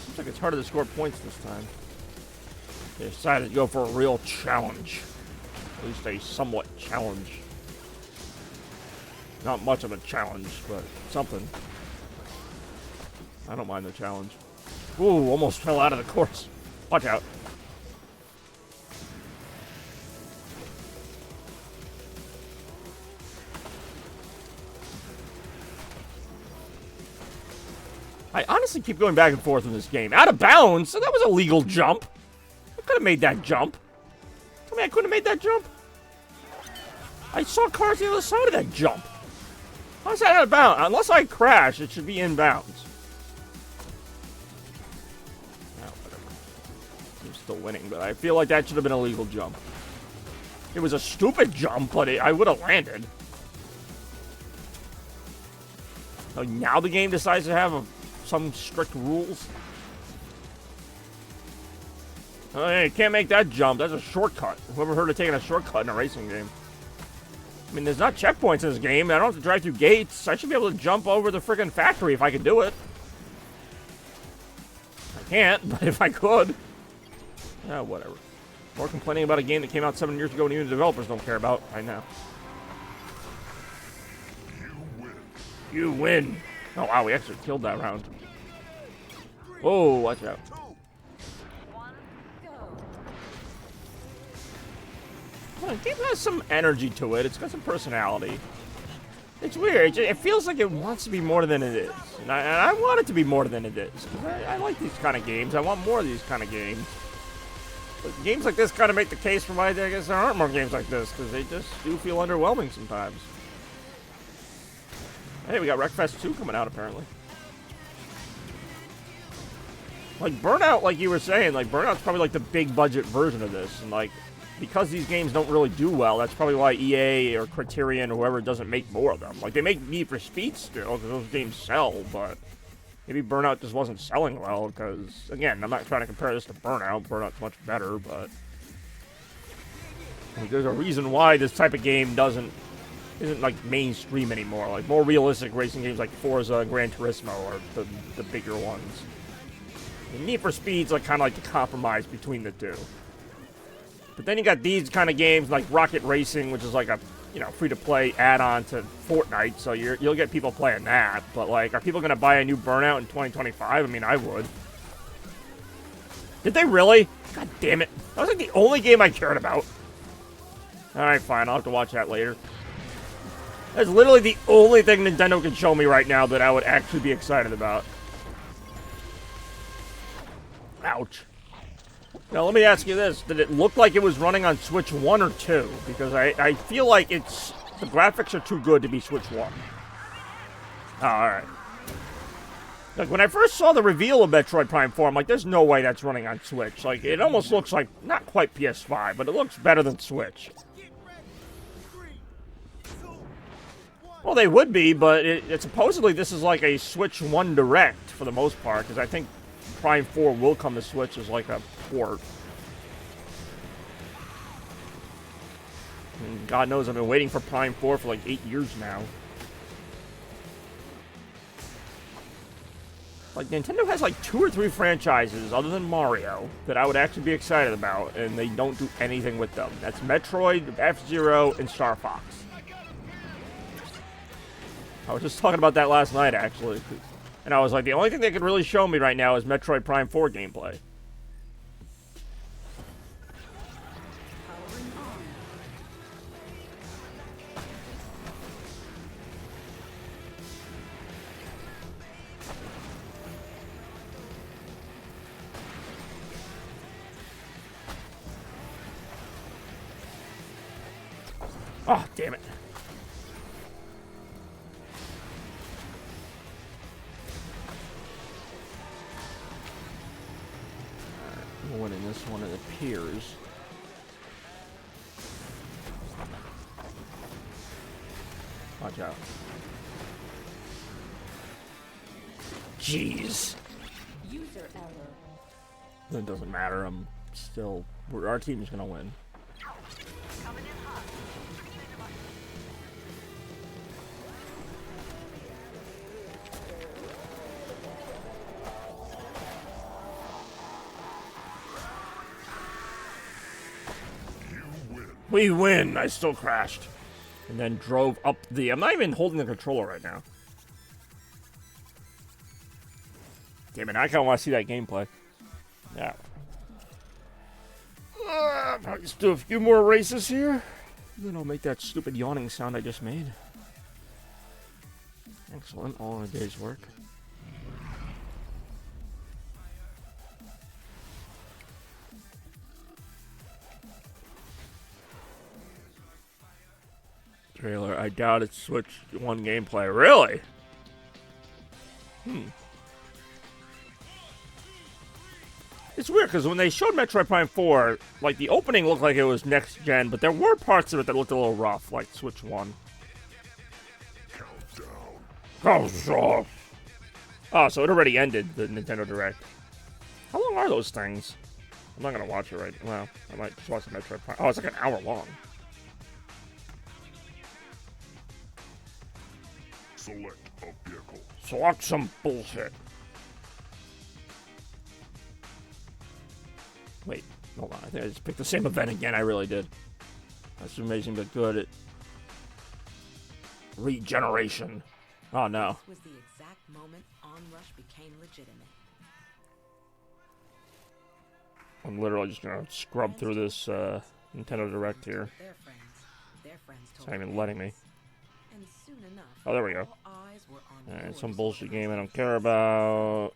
S1: Seems like it's harder to score points this time. They decided to go for a real challenge. At least a somewhat challenge. Not much of a challenge, but something. I don't mind the challenge. Ooh, almost fell out of the course. Watch out. I honestly keep going back and forth in this game. Out of bounds? So that was a legal jump. I could have made that jump. Tell me I couldn't have made that jump? I saw cars on the other side of that jump. How's that out of bounds? Unless I crash, it should be in bounds. Still winning, but I feel like that should have been a legal jump. It was a stupid jump, but I would have landed. So now the game decides to have some strict rules. Oh, hey, you can't make that jump. That's a shortcut. Whoever heard of taking a shortcut in a racing game? I mean, there's not checkpoints in this game. I don't have to drive through gates. I should be able to jump over the friggin' factory if I could do it. I can't, but if I could. Yeah, whatever. More complaining about a game that came out 7 years ago and even the developers don't care about right now. You win. Oh, wow, we actually killed that round. Whoa, watch out.
S6: One, go.
S1: Well, the game has some energy to it. It's got some personality. It's weird. It feels like it wants to be more than it is. And I want it to be more than it is. 'Cause I like these kind of games. I want more of these kind of games. But games like this kind of make the case for why I guess there aren't more games like this, because they just do feel underwhelming sometimes. Hey, we got Wreckfest 2 coming out, apparently. Like, Burnout, like you were saying, like, Burnout's probably like the big budget version of this, and like, because these games don't really do well, that's probably why EA or Criterion or whoever doesn't make more of them. Like, they make Need for Speed still, because those games sell, but maybe Burnout just wasn't selling well, because, again, I'm not trying to compare this to Burnout. Burnout's much better, but like, there's a reason why this type of game isn't like mainstream anymore. Like, more realistic racing games like Forza and Gran Turismo are the bigger ones. And Need for Speed's like kind of like the compromise between the two. But then you got these kind of games like Rocket Racing, which is like a, you know, free-to-play add-on to Fortnite, so you'll get people playing that. But, like, are people going to buy a new Burnout in 2025? I mean, I would. Did they really? God damn it. That was, like, the only game I cared about. Alright, fine. I'll have to watch that later. That's literally the only thing Nintendo can show me right now that I would actually be excited about. Ouch. Now, let me ask you this. Did it look like it was running on Switch 1 or 2? Because I feel like the graphics are too good to be Switch 1. Oh, alright. Like, when I first saw the reveal of Metroid Prime 4, I'm like, there's no way that's running on Switch. Like, it almost looks like, not quite PS5, but it looks better than Switch.
S4: Get ready. 3, 2, 1.
S1: Well, they would be, but it supposedly this is like a Switch 1 Direct for the most part, because I think Prime 4 will come to Switch as like a port. And God knows I've been waiting for Prime 4 for like 8 years now. Like, Nintendo has like 2 or 3 franchises other than Mario that I would actually be excited about, and they don't do anything with them. That's Metroid, F-Zero, and Star Fox. I was just talking about that last night, actually. And I was like, the only thing they could really show me right now is Metroid Prime 4 gameplay. Oh, damn it. Alright, winning this one, it appears. Watch out. Jeez.
S5: User error.
S1: It doesn't matter, I'm still... Our team's gonna win.
S6: Coming in hot.
S1: We win! I still crashed. And then drove up the... I'm not even holding the controller right now. Damn it, I kinda wanna see that gameplay. Yeah. I'll just do a few more races here. Then I'll make that stupid yawning sound I just made. Excellent, all in a day's work. Trailer, I doubt it's Switch 1 gameplay. Really? It's weird, because when they showed Metroid Prime 4, like, the opening looked like it was next-gen, but there were parts of it that looked a little rough, like Switch 1. Countdown. Oh, so it already ended, the Nintendo Direct. How long are those things? I'm not going to watch it right now. Well, I might just watch the Metroid Prime. Oh, it's like an hour long.
S2: Select a vehicle.
S1: Select some bullshit. Wait, hold on. I think I just picked the same event again. I really did. That's amazing, but good at regeneration. Oh no.
S3: This was the exact moment OnRush became legitimate.
S1: I'm literally just gonna scrub through this Nintendo Direct here.
S3: Their friends
S1: It's
S3: told
S1: not even
S3: their
S1: letting me.
S3: friends. And soon enough,
S1: Oh, there we go.
S3: all eyes were on
S1: Alright,
S3: yours
S1: some
S3: for
S1: bullshit
S3: the
S1: game I
S3: rest
S1: don't
S3: of
S1: care
S3: the
S1: about.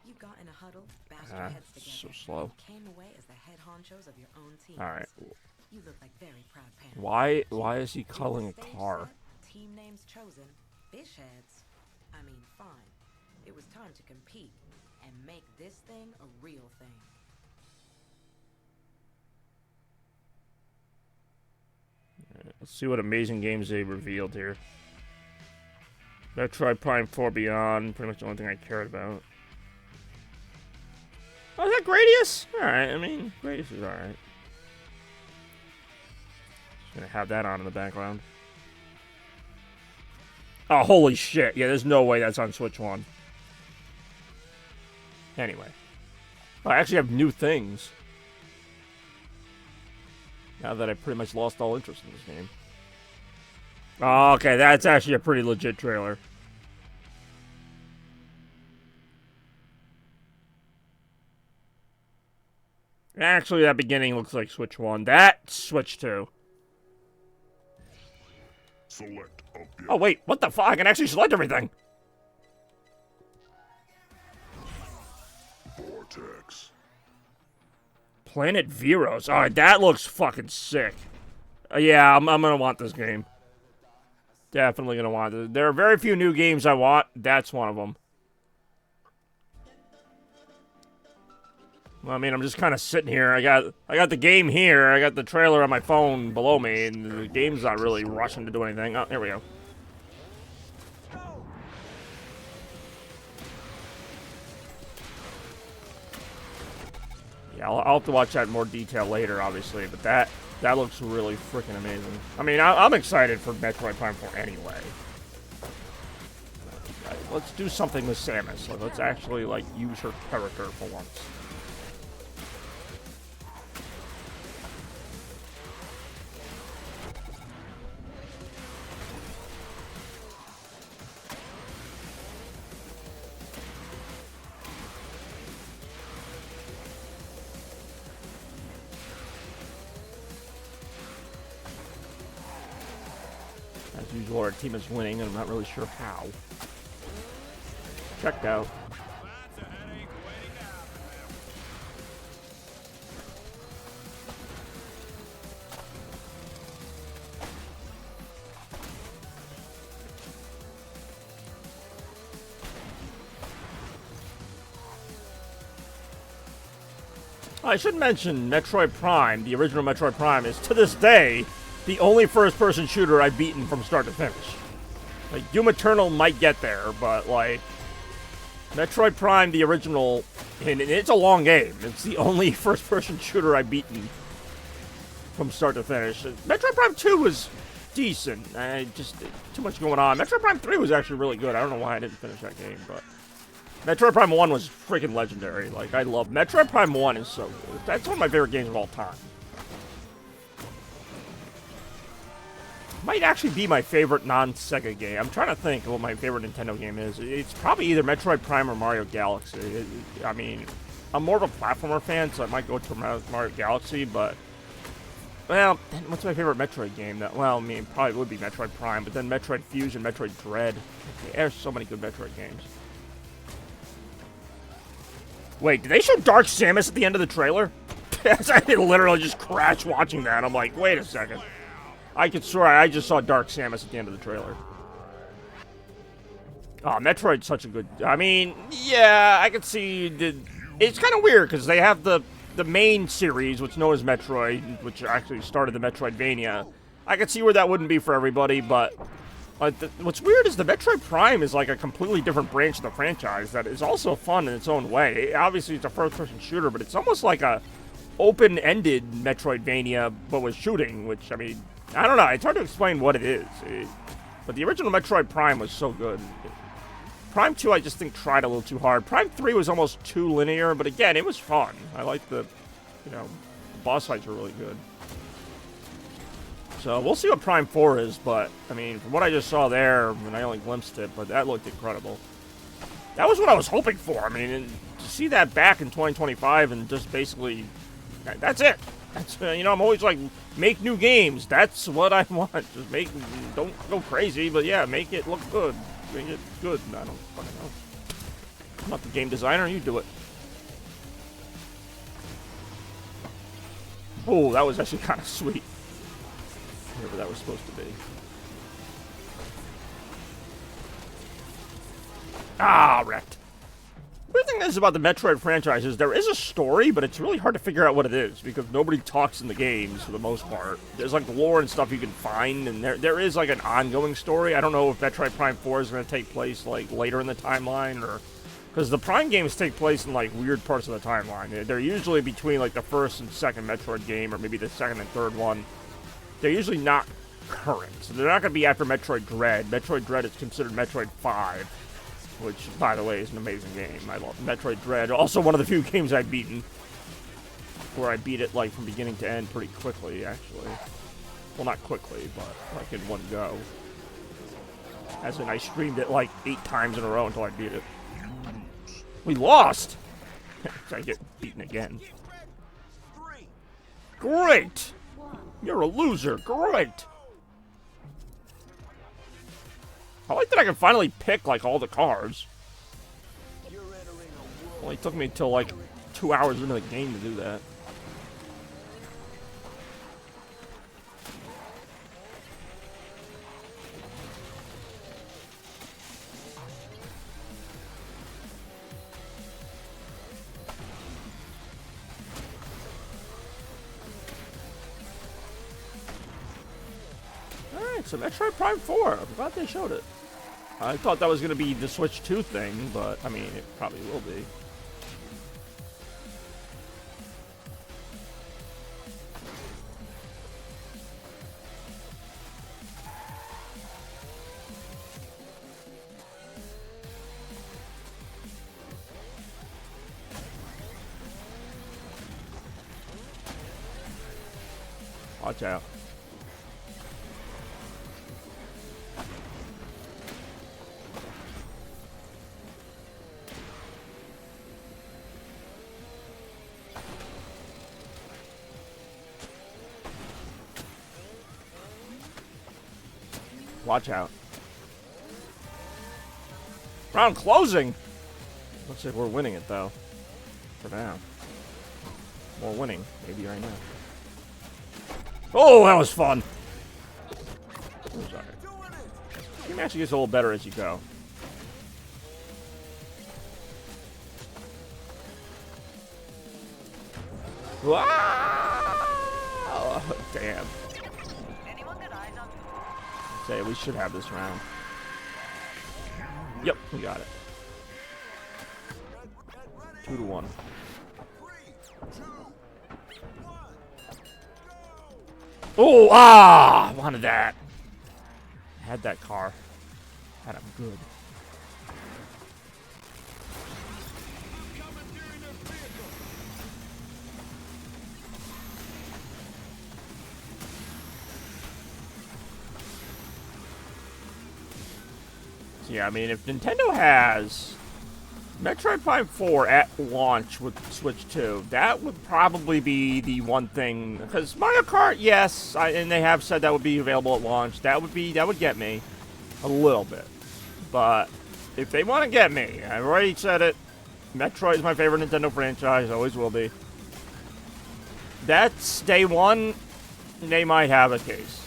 S3: You got in a huddle, bashed your heads
S1: So
S3: together,
S1: slow.
S3: and came away as the head honchos of your own team.
S1: Alright.
S3: You look like very proud parents.
S1: Why is he calling a
S3: Stage
S1: car?
S3: set, team names chosen, fish heads. I mean, fine. It was time to compete and make this thing a real thing.
S1: Let's see what amazing games they revealed here. Metroid Prime 4 Beyond, pretty much the only thing I cared about. Oh, is that Gradius? Alright, I mean, Gradius is alright. Just gonna have that on in the background. Oh, holy shit. Yeah, there's no way that's on Switch 1. Anyway. Oh, I actually have new things. Now that I pretty much lost all interest in this game. Oh, okay, that's actually a pretty legit trailer. Actually, that beginning looks like Switch 1. That's Switch 2.
S2: Select a vehicle.
S1: Oh, wait, what the fuck? I can actually select everything.
S2: Vortex.
S1: Planet Veros. Alright, that looks fucking sick. Yeah, I'm gonna want this game. Definitely gonna want it. There are very few new games I want. That's one of them. Well, I mean, I'm just kind of sitting here. I got the game here. I got the trailer on my phone below me, and the game's not really rushing to do anything. Oh, here we go. Yeah, I'll have to watch that in more detail later, obviously, but that looks really freaking amazing. I mean, I'm excited for Metroid Prime 4 anyway. Let's do something with Samus. Like, let's actually, like, use her character for once. As usual, our team is winning, and I'm not really sure how. Checked out. I should mention Metroid Prime, the original Metroid Prime, is to this day the only first-person shooter I've beaten from start to finish. Like, Doom Eternal might get there, but, like, Metroid Prime, the original, and it's a long game. It's the only first-person shooter I've beaten from start to finish. Metroid Prime 2 was decent. Just too much going on. Metroid Prime 3 was actually really good. I don't know why I didn't finish that game, but Metroid Prime 1 was freaking legendary. Like, I love Metroid Prime 1 is so good. That's one of my favorite games of all time. Might actually be my favorite non-Sega game. I'm trying to think of what my favorite Nintendo game is. It's probably either Metroid Prime or Mario Galaxy. I mean, I'm more of a platformer fan, so I might go to Mario Galaxy, but... Well, what's my favorite Metroid game? Well, I mean, probably would be Metroid Prime, but then Metroid Fusion, Metroid Dread. There's so many good Metroid games. Wait, did they show Dark Samus at the end of the trailer? I literally just crashed watching that. I'm like, wait a second. I could swear I just saw Dark Samus at the end of the trailer. Oh, Metroid's such a good... I mean, yeah, I could see... It's kind of weird, because they have the main series, which is known as Metroid, which actually started the Metroidvania. I could see where that wouldn't be for everybody, but... what's weird is the Metroid Prime is like a completely different branch of the franchise that is also fun in its own way. Obviously, it's a first-person shooter, but it's almost like a open-ended Metroidvania, but with shooting, which, I mean... I don't know, it's hard to explain what it is. But the original Metroid Prime was so good. Prime 2, I just think, tried a little too hard. Prime 3 was almost too linear, but again, it was fun. I like the boss fights were really good. So, we'll see what Prime 4 is, but, I mean, from what I just saw there, and I only glimpsed it, but that looked incredible. That was what I was hoping for. I mean, to see that back in 2025 and just basically, that's it. That's, I'm always like, make new games. That's what I want. Just don't go crazy, but yeah, make it look good. Make it good. I don't fucking know. I'm not the game designer. You do it. Oh, that was actually kind of sweet. Whatever that was supposed to be. Ah, wrecked. The thing is about the Metroid franchise is there is a story, but it's really hard to figure out what it is because nobody talks in the games for the most part. There's like lore and stuff you can find, and there is like an ongoing story. I don't know if Metroid Prime 4 is going to take place like later in the timeline, or because the Prime games take place in like weird parts of the timeline. They're usually between like the first and second Metroid game, or maybe the second and third one. They're usually not current, so they're not going to be after Metroid Dread. Metroid Dread is considered Metroid 5. Which, by the way, is an amazing game. I love Metroid Dread. Also one of the few games I've beaten where I beat it, like, from beginning to end pretty quickly, actually. Well, not quickly, but, like, in one go. As in, I streamed it, like, 8 times in a row until I beat it. We lost! I get beaten again. Great! You're a loser. Great! I like that I can finally pick, like, all the cars. Only took me till, like, 2 hours into the game to do that. Alright, so Metroid Prime 4. I'm glad they showed it. I thought that was going to be the Switch 2 thing, but, I mean, it probably will be. Watch out. Watch out. Round closing. Looks like we're winning it though. For now. We're winning. Maybe right now. Oh, that was fun. I'm sorry. The game actually gets a little better as you go. Wow! Damn.
S6: Anyone got eyes on?
S1: Say we should have this round. Yep, we got it. 2-1. Oh, wanted that. Had that car. Had him good. So yeah, I mean, if Nintendo has Metroid Prime 4 at launch with Switch 2, that would probably be the one thing. Because Mario Kart, yes, and they have said that would be available at launch. That would get me a little bit. But if they want to get me, I've already said it. Metroid is my favorite Nintendo franchise, always will be. That's day one. They might have a case.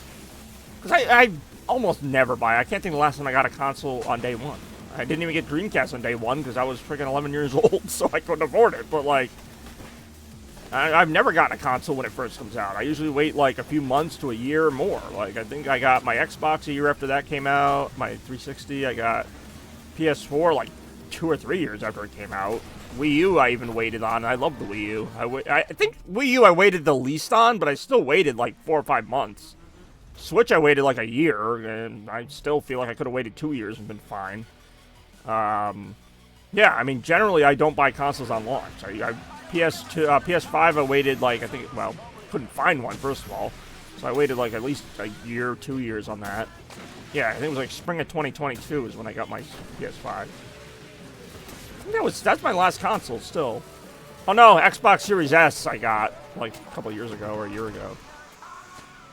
S1: Because I almost never buy. I can't think of the last time I got a console on day one. I didn't even get Dreamcast on day one because I was freaking 11 years old, so I couldn't afford it. But, like, I've never gotten a console when it first comes out. I usually wait, like, a few months to a year or more. Like, I think I got my Xbox a year after that came out. My 360, I got PS4, like, 2 or 3 years after it came out. Wii U, I even waited on. I love the Wii U. I think Wii U I waited the least on, but I still waited, like, 4 or 5 months. Switch, I waited, like, a year, and I still feel like I could have waited 2 years and been fine. Yeah, I mean, generally, I don't buy consoles on launch. PS5, I waited, like, I think, well, couldn't find one, first of all. So I waited, like, at least a year, 2 years on that. Yeah, I think it was, like, spring of 2022 is when I got my PS5. I think that's my last console, still. Oh, no, Xbox Series S I got, like, a couple years ago or a year ago.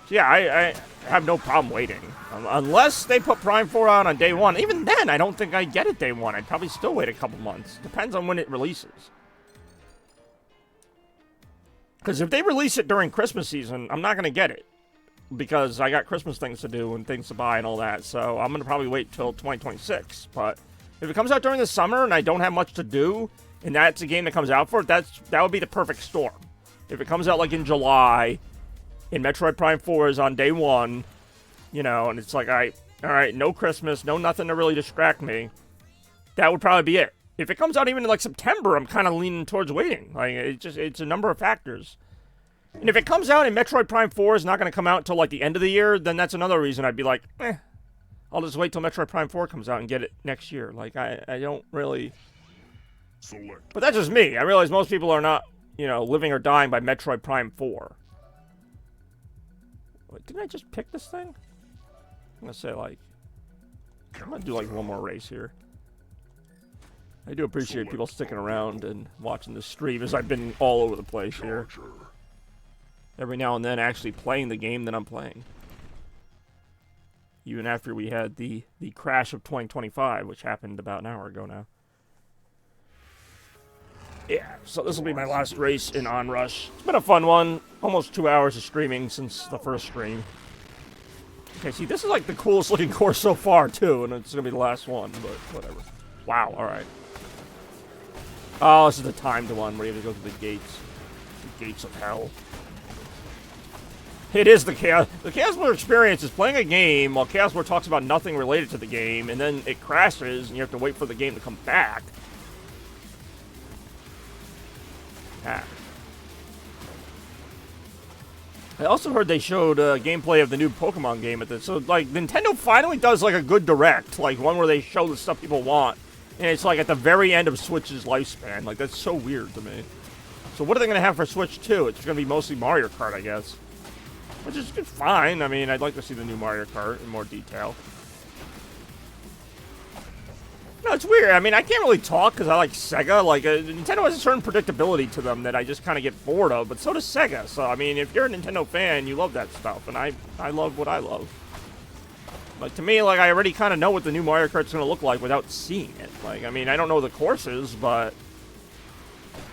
S1: So, yeah, I have no problem waiting. Unless they put Prime 4 out on day one. Even then, I don't think I'd get it day one. I'd probably still wait a couple months. Depends on when it releases. Because if they release it during Christmas season, I'm not going to get it. Because I got Christmas things to do and things to buy and all that. So I'm going to probably wait till 2026. But if it comes out during the summer and I don't have much to do, and that's a game that comes out for it, that would be the perfect storm. If it comes out like in July, and Metroid Prime 4 is on day one, you know, and it's like, all right, no Christmas, no nothing to really distract me, that would probably be it. If it comes out even in, like, September, I'm kind of leaning towards waiting. Like, it's a number of factors. And if it comes out and Metroid Prime 4 is not going to come out until, like, the end of the year, then that's another reason I'd be like, I'll just wait till Metroid Prime 4 comes out and get it next year. Like, I don't really...
S2: Select.
S1: But that's just me. I realize most people are not, you know, living or dying by Metroid Prime 4. Wait, didn't I just pick this thing? I'm gonna say, like, I'm gonna do, like, one more race here. I do appreciate people sticking around and watching the stream, as I've been all over the place here. Every now and then actually playing the game that I'm playing. Even after we had the crash of 2025, which happened about an hour ago now. Yeah, so this will be my last race in OnRush. It's been a fun one. Almost 2 hours of streaming since the first stream. Okay, see, this is like the coolest looking course so far, too, and it's going to be the last one, but whatever. Wow, alright. Oh, this is the timed one where you have to go through the gates. The gates of hell. It is the Chaos. The Chaos War experience is playing a game while Chaos War talks about nothing related to the game, and then it crashes, and you have to wait for the game to come back. Ah. I also heard they showed gameplay of the new Pokemon game at this. So, like, Nintendo finally does, like, a good direct. Like, one where they show the stuff people want. And it's, like, at the very end of Switch's lifespan. Like, that's so weird to me. So what are they going to have for Switch 2? It's going to be mostly Mario Kart, I guess. which is fine. I mean, I'd like to see the new Mario Kart in more detail. No, it's weird. I mean, I can't really talk because I like Sega. Like, Nintendo has a certain predictability to them that I just kind of get bored of, but so does Sega. So, I mean, if you're a Nintendo fan, you love that stuff, and I love what I love. Like, to me, like, I already kind of know what the new Mario Kart's going to look like without seeing it. Like, I mean, I don't know the courses, but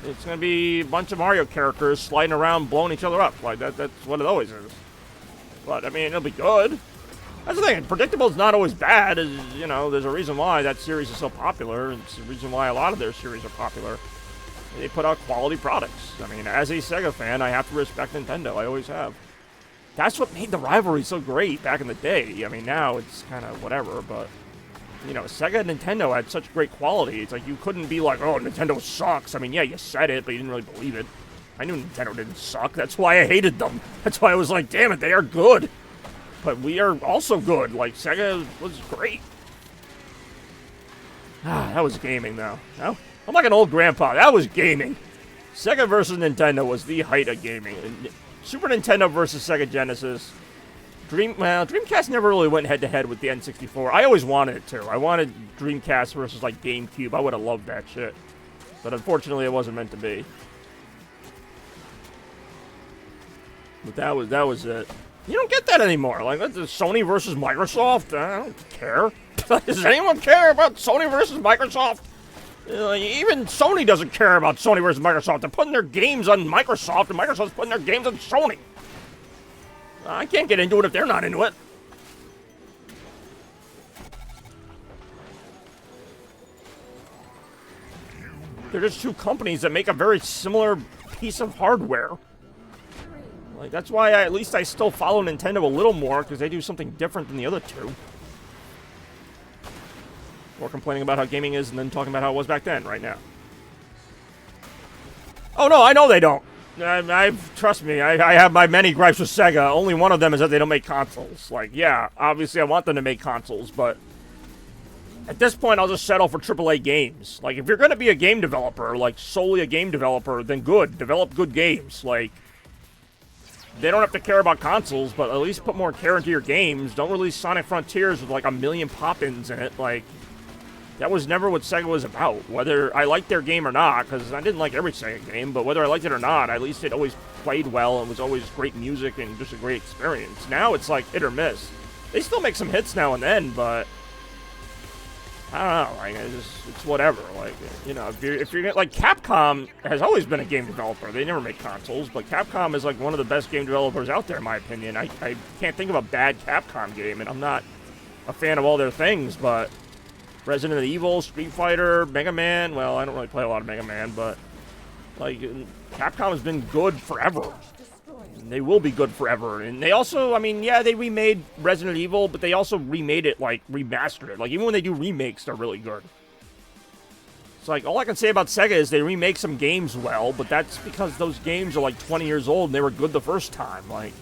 S1: it's going to be a bunch of Mario characters sliding around, blowing each other up. Like, that's what it always is. But, I mean, it'll be good. That's the thing. Predictable is not always bad. You know, there's a reason why that series is so popular. It's the reason why a lot of their series are popular. They put out quality products. I mean, as a Sega fan, I have to respect Nintendo. I always have. That's what made the rivalry so great back in the day. I mean, now it's kind of whatever, but, you know, Sega and Nintendo had such great quality. It's like you couldn't be like, oh, Nintendo sucks. I mean, yeah, you said it, but you didn't really believe it. I knew Nintendo didn't suck. That's why I hated them. That's why I was like, damn it, they are good. But we are also good. Like, Sega was great. Ah, that was gaming, though. No? I'm like an old grandpa. That was gaming. Sega versus Nintendo was the height of gaming. Super Nintendo versus Sega Genesis. Dreamcast never really went head-to-head with the N64. I always wanted it to. I wanted Dreamcast versus, like, GameCube. I would have loved that shit. But unfortunately, it wasn't meant to be. But that was it. You don't get that anymore. Like, that's Sony versus Microsoft. I don't care. Does anyone care about Sony versus Microsoft? Even Sony doesn't care about Sony versus Microsoft. They're putting their games on Microsoft, and Microsoft's putting their games on Sony. I can't get into it if they're not into it. They're just two companies that make a very similar piece of hardware. Like, that's why at least I still follow Nintendo a little more, because they do something different than the other two. Or complaining about how gaming is and then talking about how it was back then, right now. Oh, no, I know they don't. Trust me, I have my many gripes with Sega. Only one of them is that they don't make consoles. Like, yeah, obviously I want them to make consoles, but at this point, I'll just settle for AAA games. Like, if you're going to be a game developer, like, solely a game developer, then good. Develop good games. Like, they don't have to care about consoles, but at least put more care into your games. Don't release Sonic Frontiers with, like, 1 million pop-ins in it. Like, that was never what Sega was about. Whether I liked their game or not, because I didn't like every Sega game, but whether I liked it or not, at least it always played well and was always great music and just a great experience. Now it's like hit or miss. They still make some hits now and then, but I don't know. Like, it's whatever. Like, you know, if you're like, Capcom has always been a game developer. They never make consoles, but Capcom is like one of the best game developers out there, in my opinion. I can't think of a bad Capcom game, and I'm not a fan of all their things, but Resident Evil, Street Fighter, Mega Man. Well, I don't really play a lot of Mega Man, but like, Capcom has been good forever. And they will be good forever. And they also, I mean, yeah, they remade Resident Evil, but they also remade it, like, remastered it. Like, even when they do remakes, they're really good. It's like, all I can say about Sega is they remake some games well, but that's because those games are like 20 years old and they were good the first time. Like,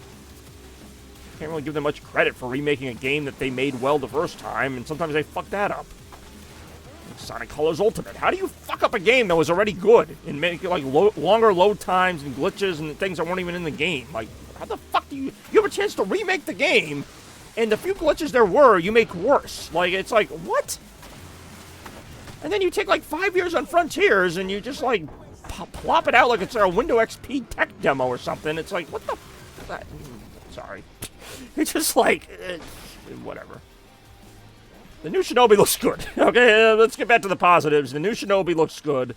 S1: can't really give them much credit for remaking a game that they made well the first time, and sometimes they fuck that up. Sonic Colors Ultimate. How do you fuck up a game that was already good and make it like longer load times and glitches and things that weren't even in the game? Like, how the fuck do you have a chance to remake the game, and the few glitches there were, you make worse? Like, it's like, what? And then you take like 5 years on Frontiers and you just like plop it out like it's a Windows XP tech demo or something. It's like, what the? Sorry. It's just like, whatever. The new Shinobi looks good. Okay, let's get back to the positives. The new Shinobi looks good.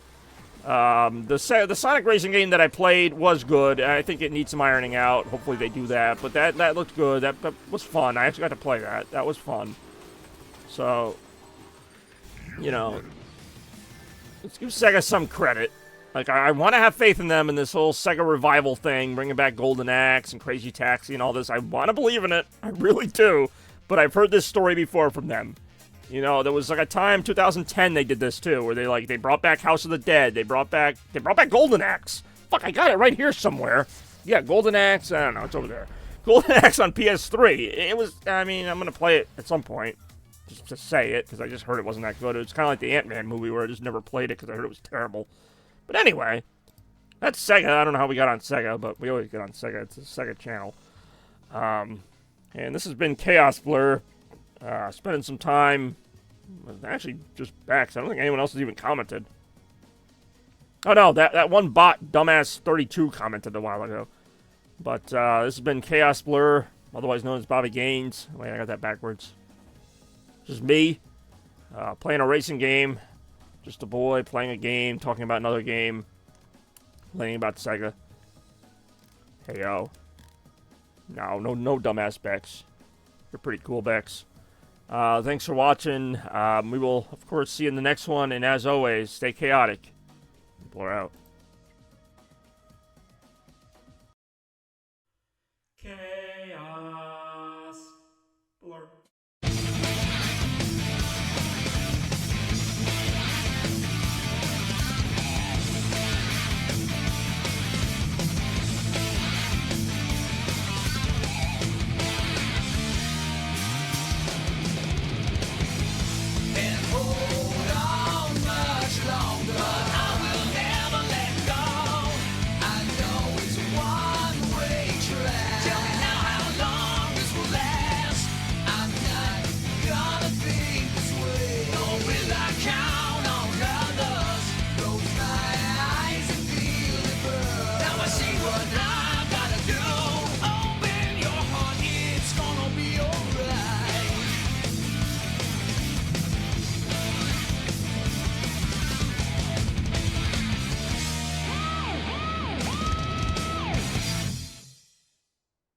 S1: The Sonic Racing game that I played was good. I think it needs some ironing out. Hopefully they do that. But that looked good. That was fun. I actually got to play that. That was fun. So, you know, let's give Sega some credit. Like, I want to have faith in them in this whole Sega revival thing, bringing back Golden Axe and Crazy Taxi and all this. I want to believe in it. I really do. But I've heard this story before from them. You know, there was like a time, 2010, they did this too, where they brought back House of the Dead. They brought back Golden Axe. Fuck, I got it right here somewhere. Yeah, Golden Axe. I don't know, it's over there. Golden Axe on PS3. It was, I mean, I'm gonna play it at some point, just to say it, because I just heard it wasn't that good. It was kind of like the Ant-Man movie, where I just never played it because I heard it was terrible. But anyway, that's Sega. I don't know how we got on Sega, but we always get on Sega. It's a Sega channel. And this has been Chaos Blur. Spending some time, actually just back. So I don't think anyone else has even commented. Oh no, that one bot, dumbass 32, commented a while ago. But this has been Chaos Blur, otherwise known as Bobby Gaines. Wait, I got that backwards. Just me, playing a racing game. Just a boy playing a game, talking about another game, playing about Sega. Hey yo. No dumbass Bex. You're pretty cool, Bex. Thanks for watching. We will, of course, see you in the next one. And as always, stay chaotic. Blur out.